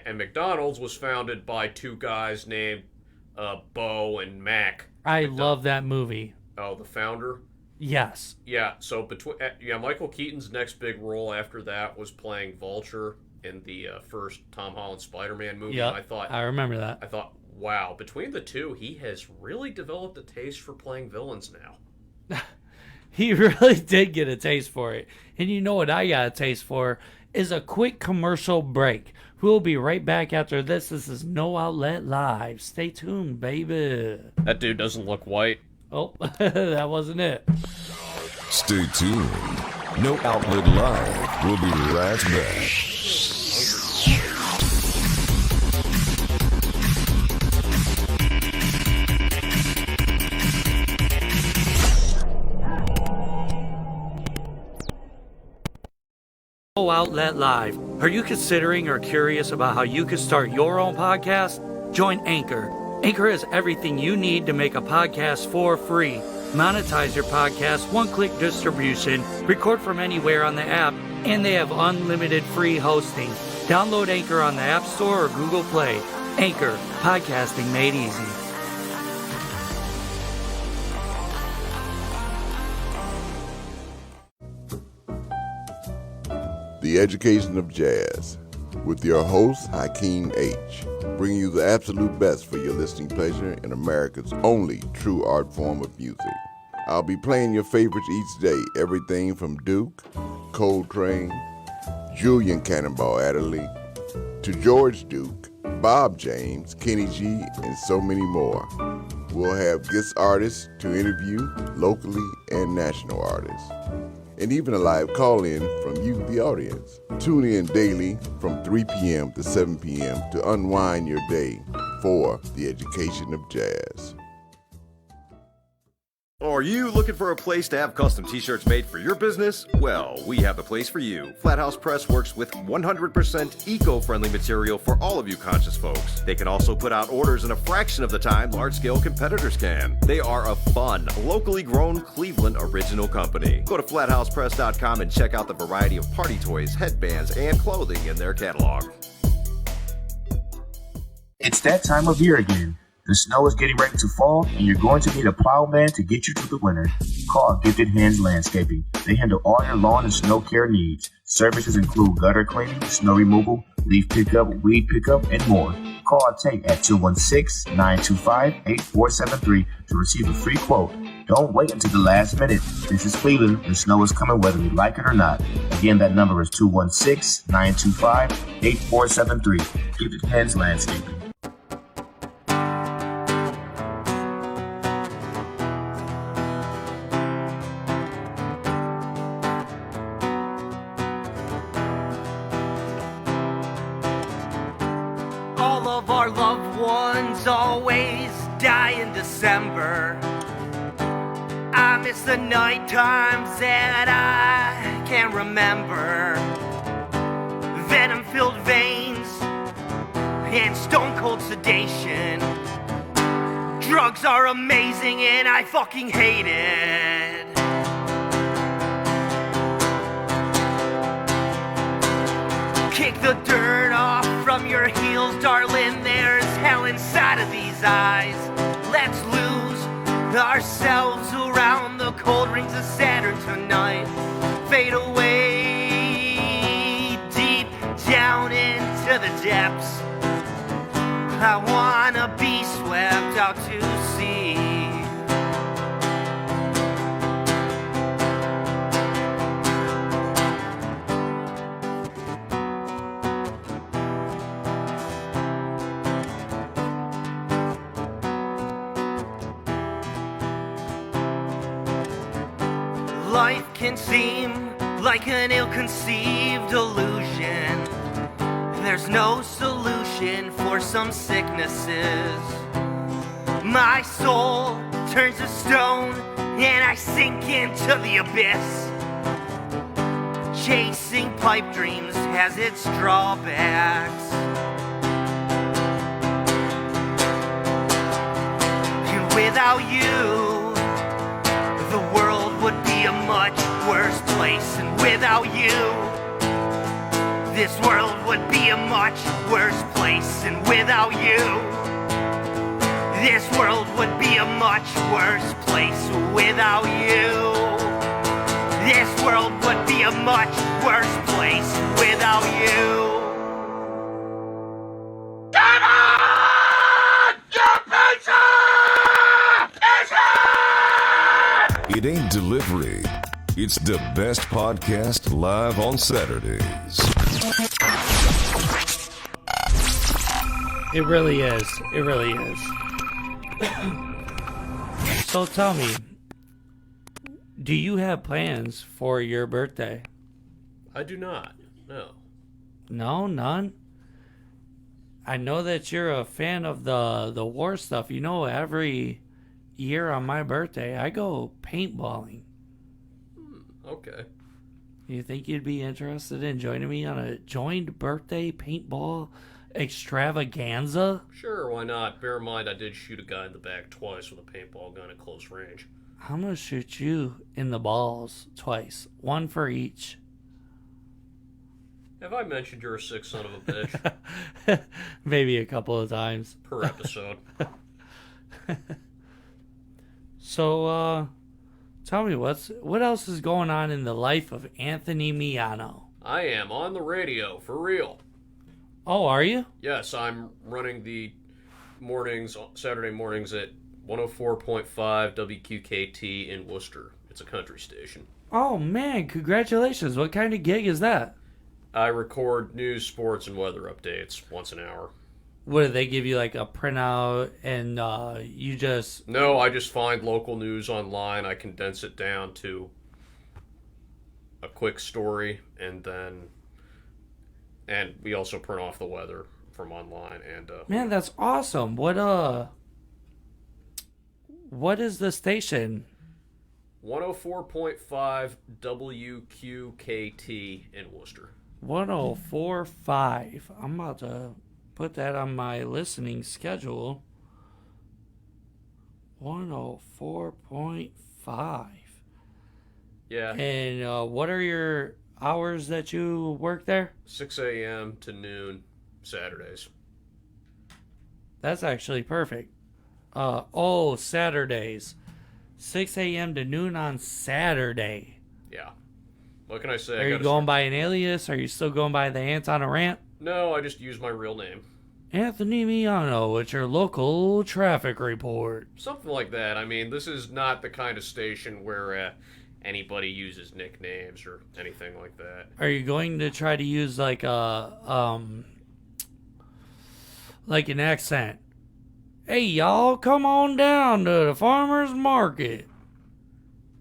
and McDonald's was founded by two guys named Bo and Mac. I love that movie. Oh, the founder? Yes. Yeah, so Michael Keaton's next big role after that was playing Vulture in the first Tom Holland Spider-Man movie. Yeah, I remember that. I thought, wow, between the two, he has really developed a taste for playing villains now. He really did get a taste for it. And you know what I got a taste for is a quick commercial break. We'll be right back after this. This is No Outlet Live. Stay tuned, baby. That dude doesn't look white. Oh, that wasn't it. Stay tuned. No Outlet Live. We'll be right back. No Outlet Live. Are you considering or curious about how you could start your own podcast? Join Anchor. Anchor has everything you need to make a podcast for free. Monetize your podcast, one-click distribution, record from anywhere on the app, and they have unlimited free hosting. Download Anchor on the App Store or Google Play. Anchor, podcasting made easy. The Education of Jazz, with your host, Hakeem H., bringing you the absolute best for your listening pleasure in America's only true art form of music. I'll be playing your favorites each day. Everything from Duke, Coltrane, Julian Cannonball Adderley, to George Duke, Bob James, Kenny G, and so many more. We'll have guest artists to interview, locally and national artists, and even a live call-in from you, the audience. Tune in daily from 3 p.m. to 7 p.m. to unwind your day for the education of jazz. Are you looking for a place to have custom t-shirts made for your business? Well, we have the place for you. Flathouse Press works with 100% eco-friendly material for all of you conscious folks. They can also put out orders in a fraction of the time large-scale competitors can. They are a fun, locally grown Cleveland original company. Go to flathousepress.com and check out the variety of party toys, headbands, and clothing in their catalog. It's that time of year again. The snow is getting ready to fall, and you're going to need a plowman to get you through the winter. Call Gifted Hands Landscaping. They handle all your lawn and snow care needs. Services include gutter cleaning, snow removal, leaf pickup, weed pickup, and more. Call Tate at 216-925-8473 to receive a free quote. Don't wait until the last minute. This is Cleveland. The snow is coming whether we like it or not. Again, that number is 216-925-8473. Gifted Hands Landscaping. All of our loved ones always die in December. I miss the night times that I can't remember. Venom-filled veins and stone-cold sedation. Drugs are amazing and I fucking hate it. Kick the dirt off from your heels, darling. There's hell inside of these eyes. Let's lose ourselves around the cold rings of Saturn tonight. Fade away deep down into the depths. I wanna be swept out to sea. Life can seem like an ill-conceived illusion. There's no solution for some sicknesses. My soul turns to stone and I sink into the abyss. Chasing pipe dreams has its drawbacks. And without you, the world would be a much worse place. And without you, this world would be a much worse place. And without you, this world would be a much worse place. Without you, this world would be a much worse place. Without you. Come on! Your pizza is here! It ain't delivery. It's the best podcast live on Saturdays. It really is. It really is. So tell me, do you have plans for your birthday? I do not. No. No, none? I know that you're a fan of the war stuff. You know, every year on my birthday, I go paintballing. Okay. You think you'd be interested in joining me on a joined birthday paintball extravaganza? Sure, why not? Bear in mind, I did shoot a guy in the back twice with a paintball gun at close range. I'm gonna shoot you in the balls twice. One for each. Have I mentioned you're a sick son of a bitch? Maybe a couple of times. Per episode. So, tell me, what else is going on in the life of Anthony Miano? I am on the radio, for real. Oh, are you? Yes, I'm running the mornings, Saturday mornings at 104.5 WQKT in Worcester. It's a country station. Oh, man, congratulations. What kind of gig is that? I record news, sports, and weather updates once an hour. What, do they give you like a printout and you just... No, I just find local news online. I condense it down to a quick story, and we also print off the weather from online. And Man, that's awesome. What is the station? 104.5 WQKT in Worcester. 104.5. I'm about to put that on my listening schedule. 104.5. Yeah. And what are your hours that you work there? 6 a.m. to noon, Saturdays. That's actually perfect. Saturdays. 6 a.m. to noon on Saturday. Yeah. What can I say? Are you going by an alias? Are you still going by the Ants on a Rant? No, I just use my real name. Anthony Miano at your local traffic report. Something like that. I mean, this is not the kind of station where anybody uses nicknames or anything like that. Are you going to try to use like an accent? Hey, y'all, come on down to the farmer's market.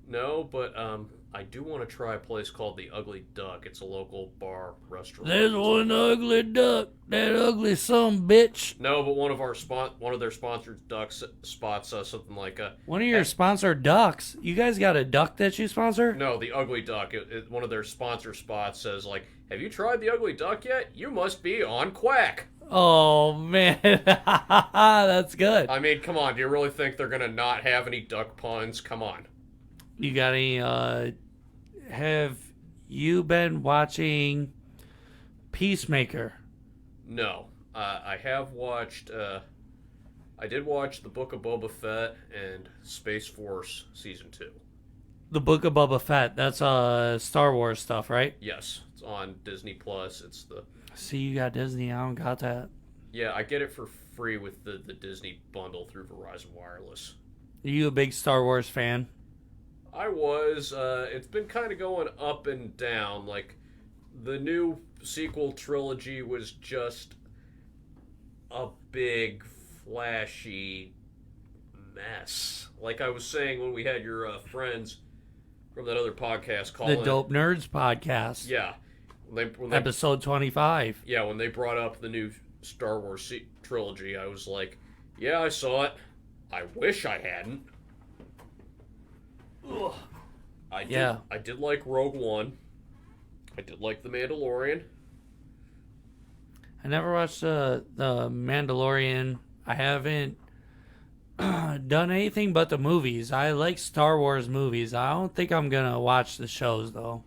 No, but I do want to try a place called the Ugly Duck. It's a local bar restaurant. There's one ugly duck, that ugly son bitch. No, but one of their sponsored duck spots something like one of your sponsored ducks. You guys got a duck that you sponsor? No, the Ugly Duck. One of their sponsor spots says like, "Have you tried the Ugly Duck yet? You must be on Quack." Oh man, that's good. I mean, come on. Do you really think they're gonna not have any duck puns? Come on. You got any? Have you been watching Peacemaker? No, I have watched. I did watch the Book of Boba Fett and Space Force Season 2. The Book of Boba Fett. That's Star Wars stuff, right? Yes, it's on Disney Plus. It's the. See, you got Disney. I don't got that. Yeah, I get it for free with the Disney bundle through Verizon Wireless. Are you a big Star Wars fan? I was. It's been kind of going up and down. Like, the new sequel trilogy was just a big, flashy mess. Like I was saying when we had your friends from that other podcast call The Dope Nerds podcast. Yeah. Episode 25. Yeah, when they brought up the new Star Wars trilogy, I was like, yeah, I saw it. I wish I hadn't. Ugh. I did like Rogue One. I did like The Mandalorian. I never watched the Mandalorian. I haven't done anything but the movies. I like Star Wars movies. I don't think I'm going to watch the shows, though.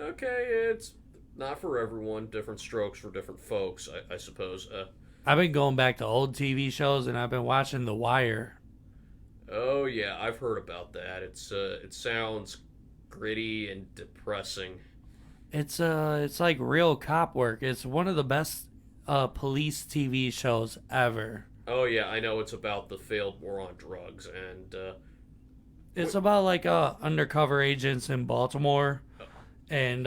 Okay, it's not for everyone. Different strokes for different folks, I suppose. I've been going back to old TV shows, and I've been watching The Wire. Oh yeah, I've heard about that. It sounds gritty and depressing. It's like real cop work. It's one of the best police TV shows ever. Oh yeah, I know. It's about the failed war on drugs, and it's about like undercover agents in Baltimore and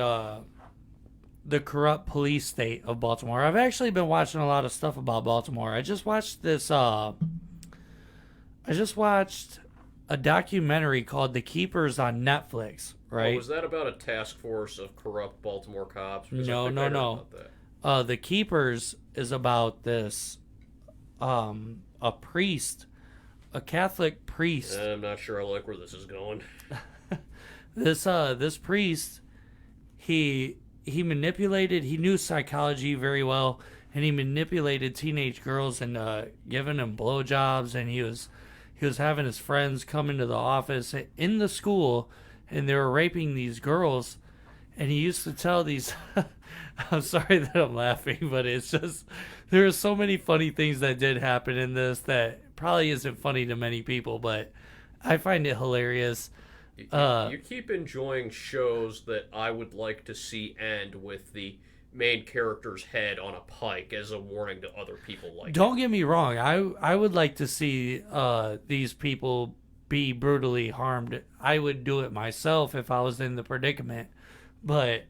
the corrupt police state of Baltimore. I've actually been watching a lot of stuff about Baltimore. I just watched a documentary called The Keepers on Netflix, right? Oh, was that about a task force of corrupt Baltimore cops? No. The Keepers is about this, a priest, a Catholic priest. I'm not sure I like where this is going. This priest, he knew psychology very well, and he manipulated teenage girls and giving them blowjobs, and he was having his friends come into the office in the school, and they were raping these girls, and he used to tell these I'm sorry that I'm laughing, but it's just there are so many funny things that did happen in this that probably isn't funny to many people, but I find it hilarious. You keep enjoying shows that I would like to see end with the main character's head on a pike as a warning to other people like Don't get me wrong. I would like to see these people be brutally harmed. I would do it myself if I was in the predicament. But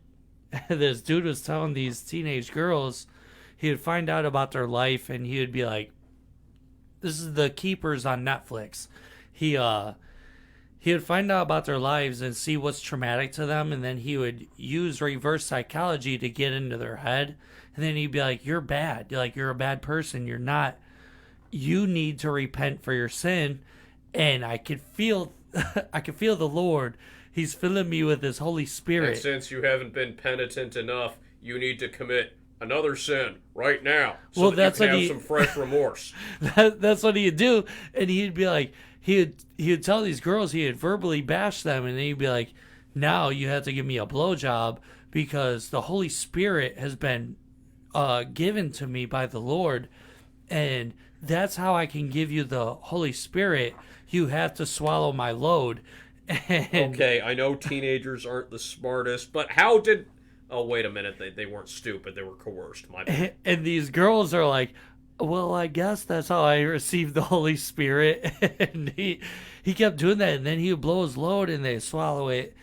this dude was telling these teenage girls he would find out about their life and he would be like, this is The Keepers on Netflix. He would find out about their lives and see what's traumatic to them, and then he would use reverse psychology to get into their head. And then he'd be like, you're bad. You're a bad person. You're not. You need to repent for your sin. And I could feel the Lord. He's filling me with his Holy Spirit. And since you haven't been penitent enough, you need to commit another sin right now, so that you can have some fresh remorse. That's what he'd do. And he'd be like, he'd tell these girls, he'd verbally bash them, and then he'd be like, now you have to give me a blowjob because the Holy Spirit has been given to me by the Lord, and that's how I can give you the Holy Spirit. You have to swallow my load. And okay, I know teenagers aren't the smartest, but how did... Oh, wait a minute. They weren't stupid. They were coerced. My bad. And these girls are like, well, I guess that's how I received the Holy Spirit. And he kept doing that, and then he would blow his load, and they'd swallow it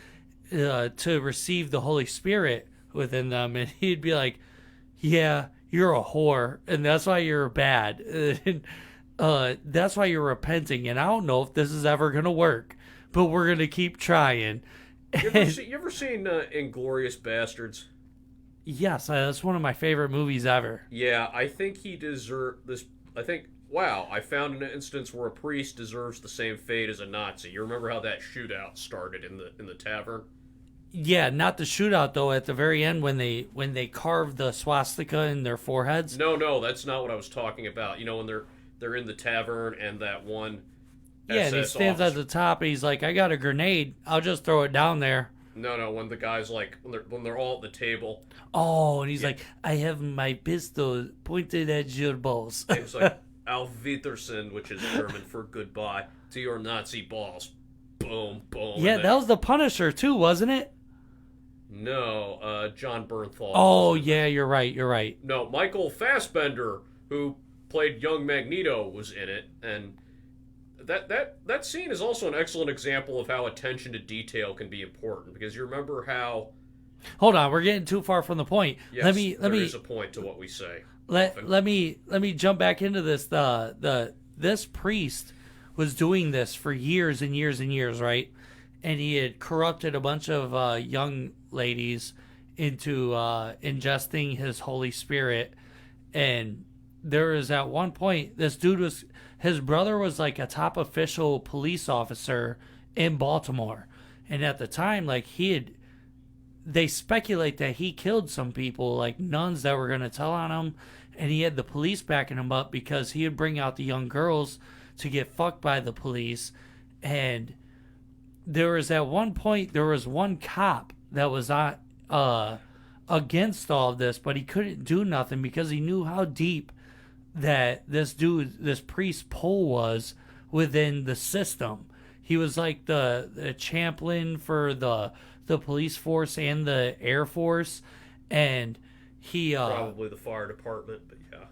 to receive the Holy Spirit within them. And he'd be like, yeah, you're a whore, and that's why you're bad. And, that's why you're repenting, and I don't know if this is ever going to work, but we're going to keep trying. You ever seen Inglourious Bastards? Yes, that's one of my favorite movies ever. Yeah, I think he deserved this. I think, wow, I found an instance where a priest deserves the same fate as a Nazi. You remember how that shootout started in the tavern? Yeah, not the shootout though. At the very end, when they carved the swastika in their foreheads. No, that's not what I was talking about. You know, when they're in the tavern and that one. Yeah, and he stands at the top and he's like, I got a grenade. I'll just throw it down there. No, when the guy's like, when they're all at the table. Oh, and he's like, I have my pistol pointed at your balls. It's like, Auf Wiedersehen, which is German for goodbye to your Nazi balls. Boom, boom. Yeah, that was the Punisher too, wasn't it? No, John Bernthal. Oh, yeah, you're right. No, Michael Fassbender, who played young Magneto, was in it, and... That scene is also an excellent example of how attention to detail can be important, because you remember how... Hold on, we're getting too far from the point. Yes, let me there is a point to what we say. Let me jump back into this. This priest was doing this for years and years and years, right? And he had corrupted a bunch of young ladies into ingesting his Holy Spirit. And there was at one point, this dude his brother was like a top official police officer in Baltimore. And at the time, like they speculate that he killed some people, like nuns that were going to tell on him. And he had the police backing him up because he would bring out the young girls to get fucked by the police. And there was at one point, there was one cop that was against all of this, but he couldn't do nothing because he knew how deep that this priest's pull was within the system. He was like the chaplain for the police force and the Air Force, and he probably the fire department, but yeah.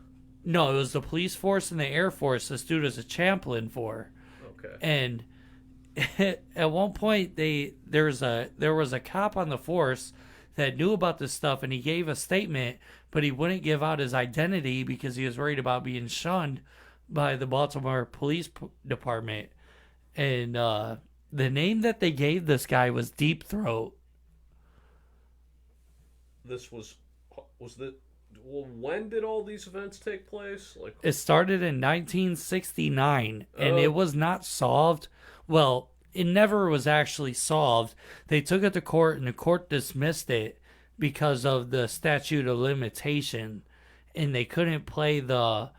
No, it was the police force and the Air Force. This dude was a chaplain for. Okay. And at one point, there was a cop on the force that knew about this stuff, and he gave a statement, but he wouldn't give out his identity because he was worried about being shunned by the Baltimore Police Department. And the name that they gave this guy was Deep Throat. This was the... Well, when did all these events take place? It started in 1969, and it was not solved. Well, it never was actually solved. They took it to court, and the court dismissed it because of the statute of limitation, and they couldn't play the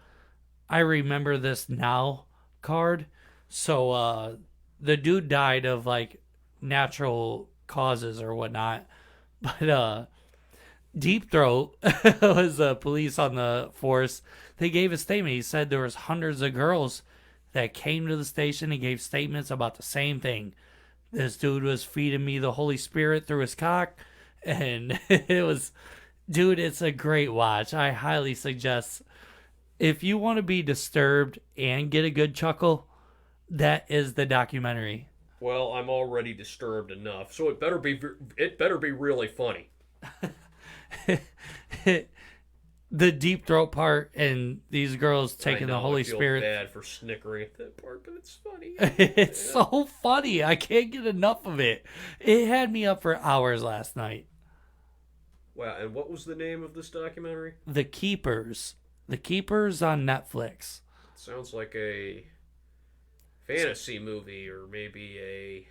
I remember this now card. So the dude died of like natural causes or whatnot. But Deep Throat was a police on the force. They gave a statement. He said there was hundreds of girls that came to the station and gave statements about the same thing. This dude was feeding me the Holy Spirit through his cock, and it was Dude, it's a great watch. I highly suggest, if you want to be disturbed and get a good chuckle, that is the documentary. Well, I'm already disturbed enough, so it better be really funny. The deep throat part and these girls taking the Holy I feel Spirit. bad for snickering at that part, but it's funny. It's so funny. I can't get enough of it. It had me up for hours last night. Wow, and what was the name of this documentary? The Keepers. The Keepers on Netflix. Sounds like a fantasy movie, or maybe a...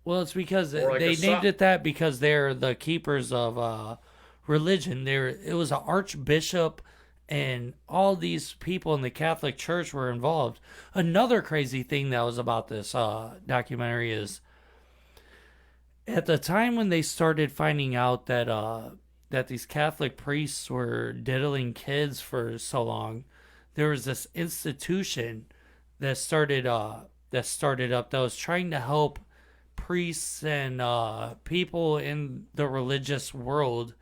Well, it's because like they named it that because they're the keepers of religion. It was an archbishop, and all these people in the Catholic Church were involved. Another crazy thing that was about this documentary is, at the time when they started finding out that these Catholic priests were diddling kids for so long, there was this institution that started up that was trying to help priests and people in the religious world.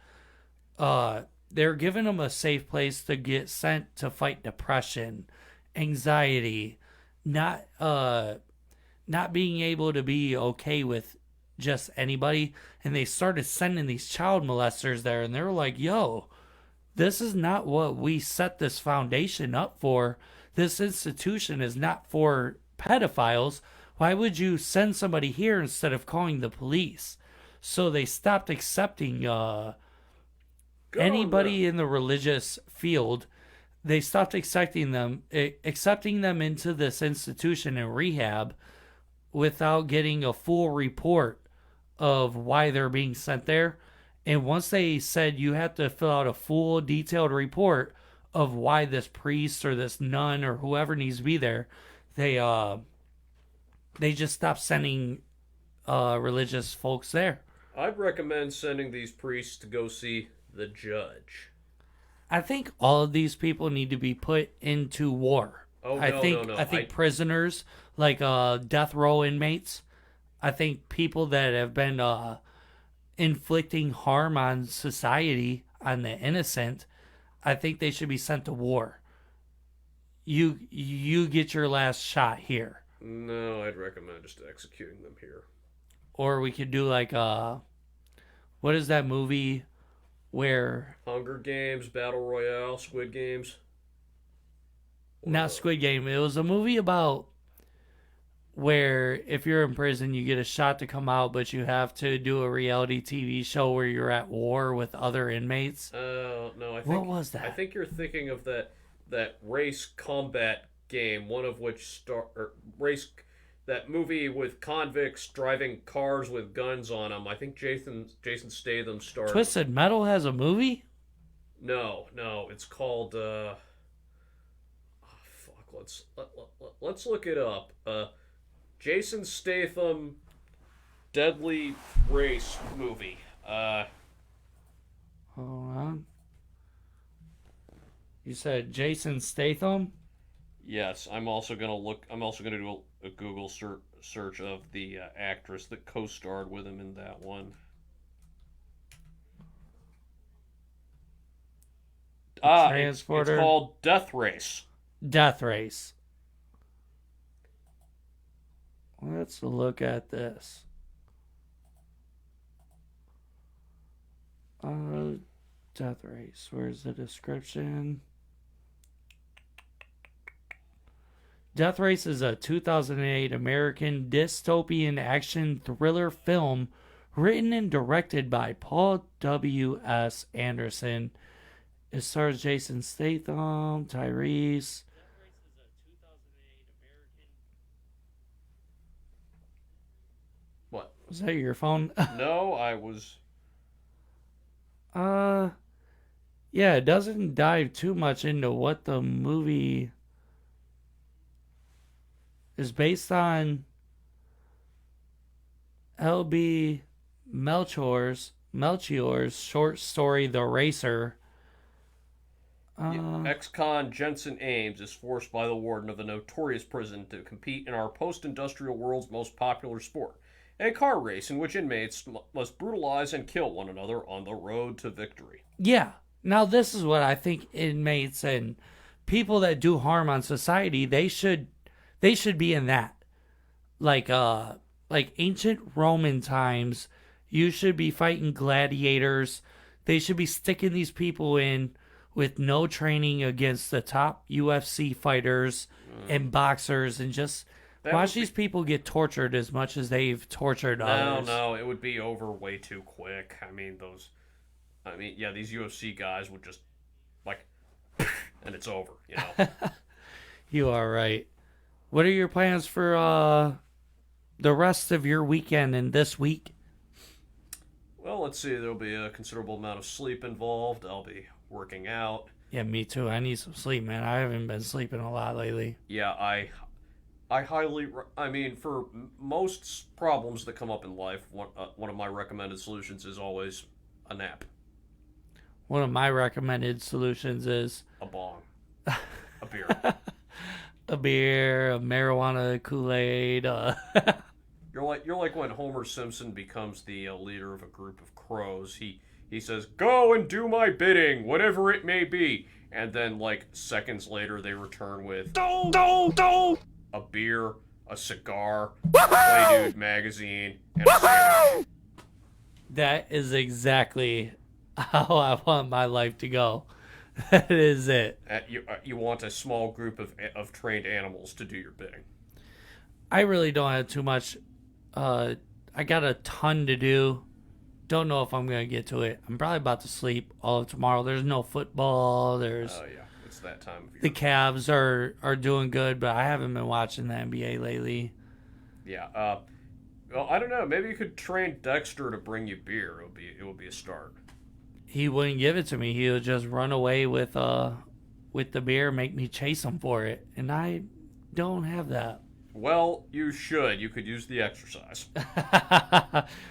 They're giving them a safe place to get sent to fight depression, anxiety, not being able to be okay with just anybody. And they started sending these child molesters there, and they were like, yo, this is not what we set this foundation up for. This institution is not for pedophiles. Why would you send somebody here instead of calling the police? So they stopped accepting anybody in the religious field. They stopped accepting them into this institution and rehab without getting a full report of why they're being sent there. And once they said you have to fill out a full detailed report of why this priest or this nun or whoever needs to be there, they just stopped sending religious folks there. I'd recommend sending these priests to go see the judge. I think all of these people need to be put into war. I think prisoners, like death row inmates. I think people that have been inflicting harm on society, on the innocent, I think they should be sent to war. You get your last shot here. No, I'd recommend just executing them here. Or we could do like what is that movie where Hunger Games, Battle Royale, Squid Games? Not Squid Game. It was a movie about where if you're in prison, you get a shot to come out, but you have to do a reality TV show where you're at war with other inmates. No, I think... What was that? I think you're thinking of that race combat game, one of which that movie with convicts driving cars with guns on them. I think Jason Statham starred. Twisted Metal has a movie? No, it's called let's look it up. Jason Statham Deadly Race movie. Hold on. You said Jason Statham? Yes, I'm also gonna do a Google search of the actress that co-starred with him in that one. Transporter. It's called Death Race. Death Race. Let's look at this. Death Race. Where's the description? Death Race is a 2008 American dystopian action thriller film written and directed by Paul W.S. Anderson. It stars Jason Statham, Tyrese. What? Was that your phone? No, I was... Yeah, it doesn't dive too much into what the movie is based on. L.B. Melchior's short story, The Racer. Ex-con Jensen Ames is forced by the warden of the notorious prison to compete in our post-industrial world's most popular sport. and car race in which inmates must brutalize and kill one another on the road to victory. Yeah. Now, this is what I think inmates and people that do harm on society, they should be in that. Like ancient Roman times, you should be fighting gladiators. They should be sticking these people in with no training against the top UFC fighters and boxers, and just watch these people get tortured as much as they've tortured others. No, it would be over way too quick. These UFC guys would just, and it's over, you know? You are right. What are your plans for the rest of your weekend and this week? Well, let's see. There'll be a considerable amount of sleep involved. I'll be working out. Yeah, me too. I need some sleep, man. I haven't been sleeping a lot lately. Yeah, I highly... for most problems that come up in life, one of my recommended solutions is always a nap. One of my recommended solutions is... a bong. A beer. A beer, a marijuana Kool-Aid. You're like when Homer Simpson becomes the leader of a group of crows. He says, "Go and do my bidding, whatever it may be." And then, seconds later, they return with... a beer, a cigar, a Play Dude magazine, and a sandwich. That is exactly how I want my life to go. That is it. You want a small group of trained animals to do your bidding. I really don't have too much. I got a ton to do. Don't know if I'm going to get to it. I'm probably about to sleep all of tomorrow. There's no football. Oh, yeah. It's that time of year. The Cavs are doing good, but I haven't been watching the NBA lately. Yeah. Well, I don't know. Maybe you could train Dexter to bring you beer. It would be a start. He wouldn't give it to me. He would just run away with the beer, make me chase him for it. And I don't have that. Well, you should. You could use the exercise.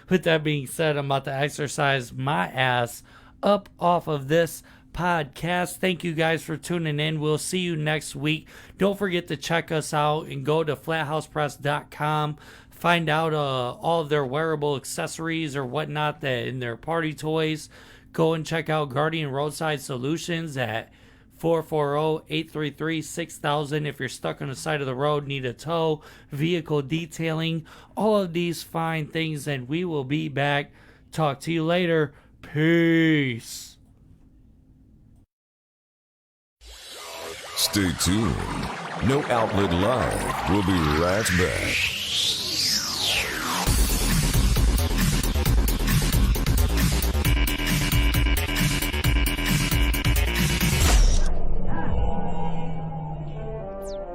With that being said, I'm about to exercise my ass up off of this podcast. Thank you guys for tuning in. We'll see you next week. Don't forget to check us out and go to flathousepress.com. Find out all of their wearable accessories or whatnot that in their party toys. Go and check out Guardian Roadside Solutions at 440-833-6000 if you're stuck on the side of the road, need a tow, vehicle detailing, all of these fine things, and we will be back. Talk to you later. Peace. Stay tuned. No Outlet Live. We'll be right back.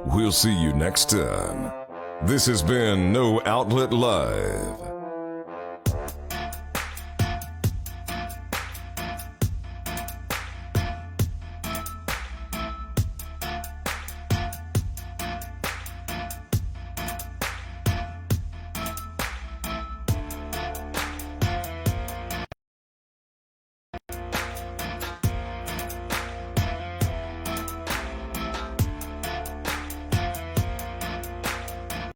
We'll see you next time. This has been No Outlet Live.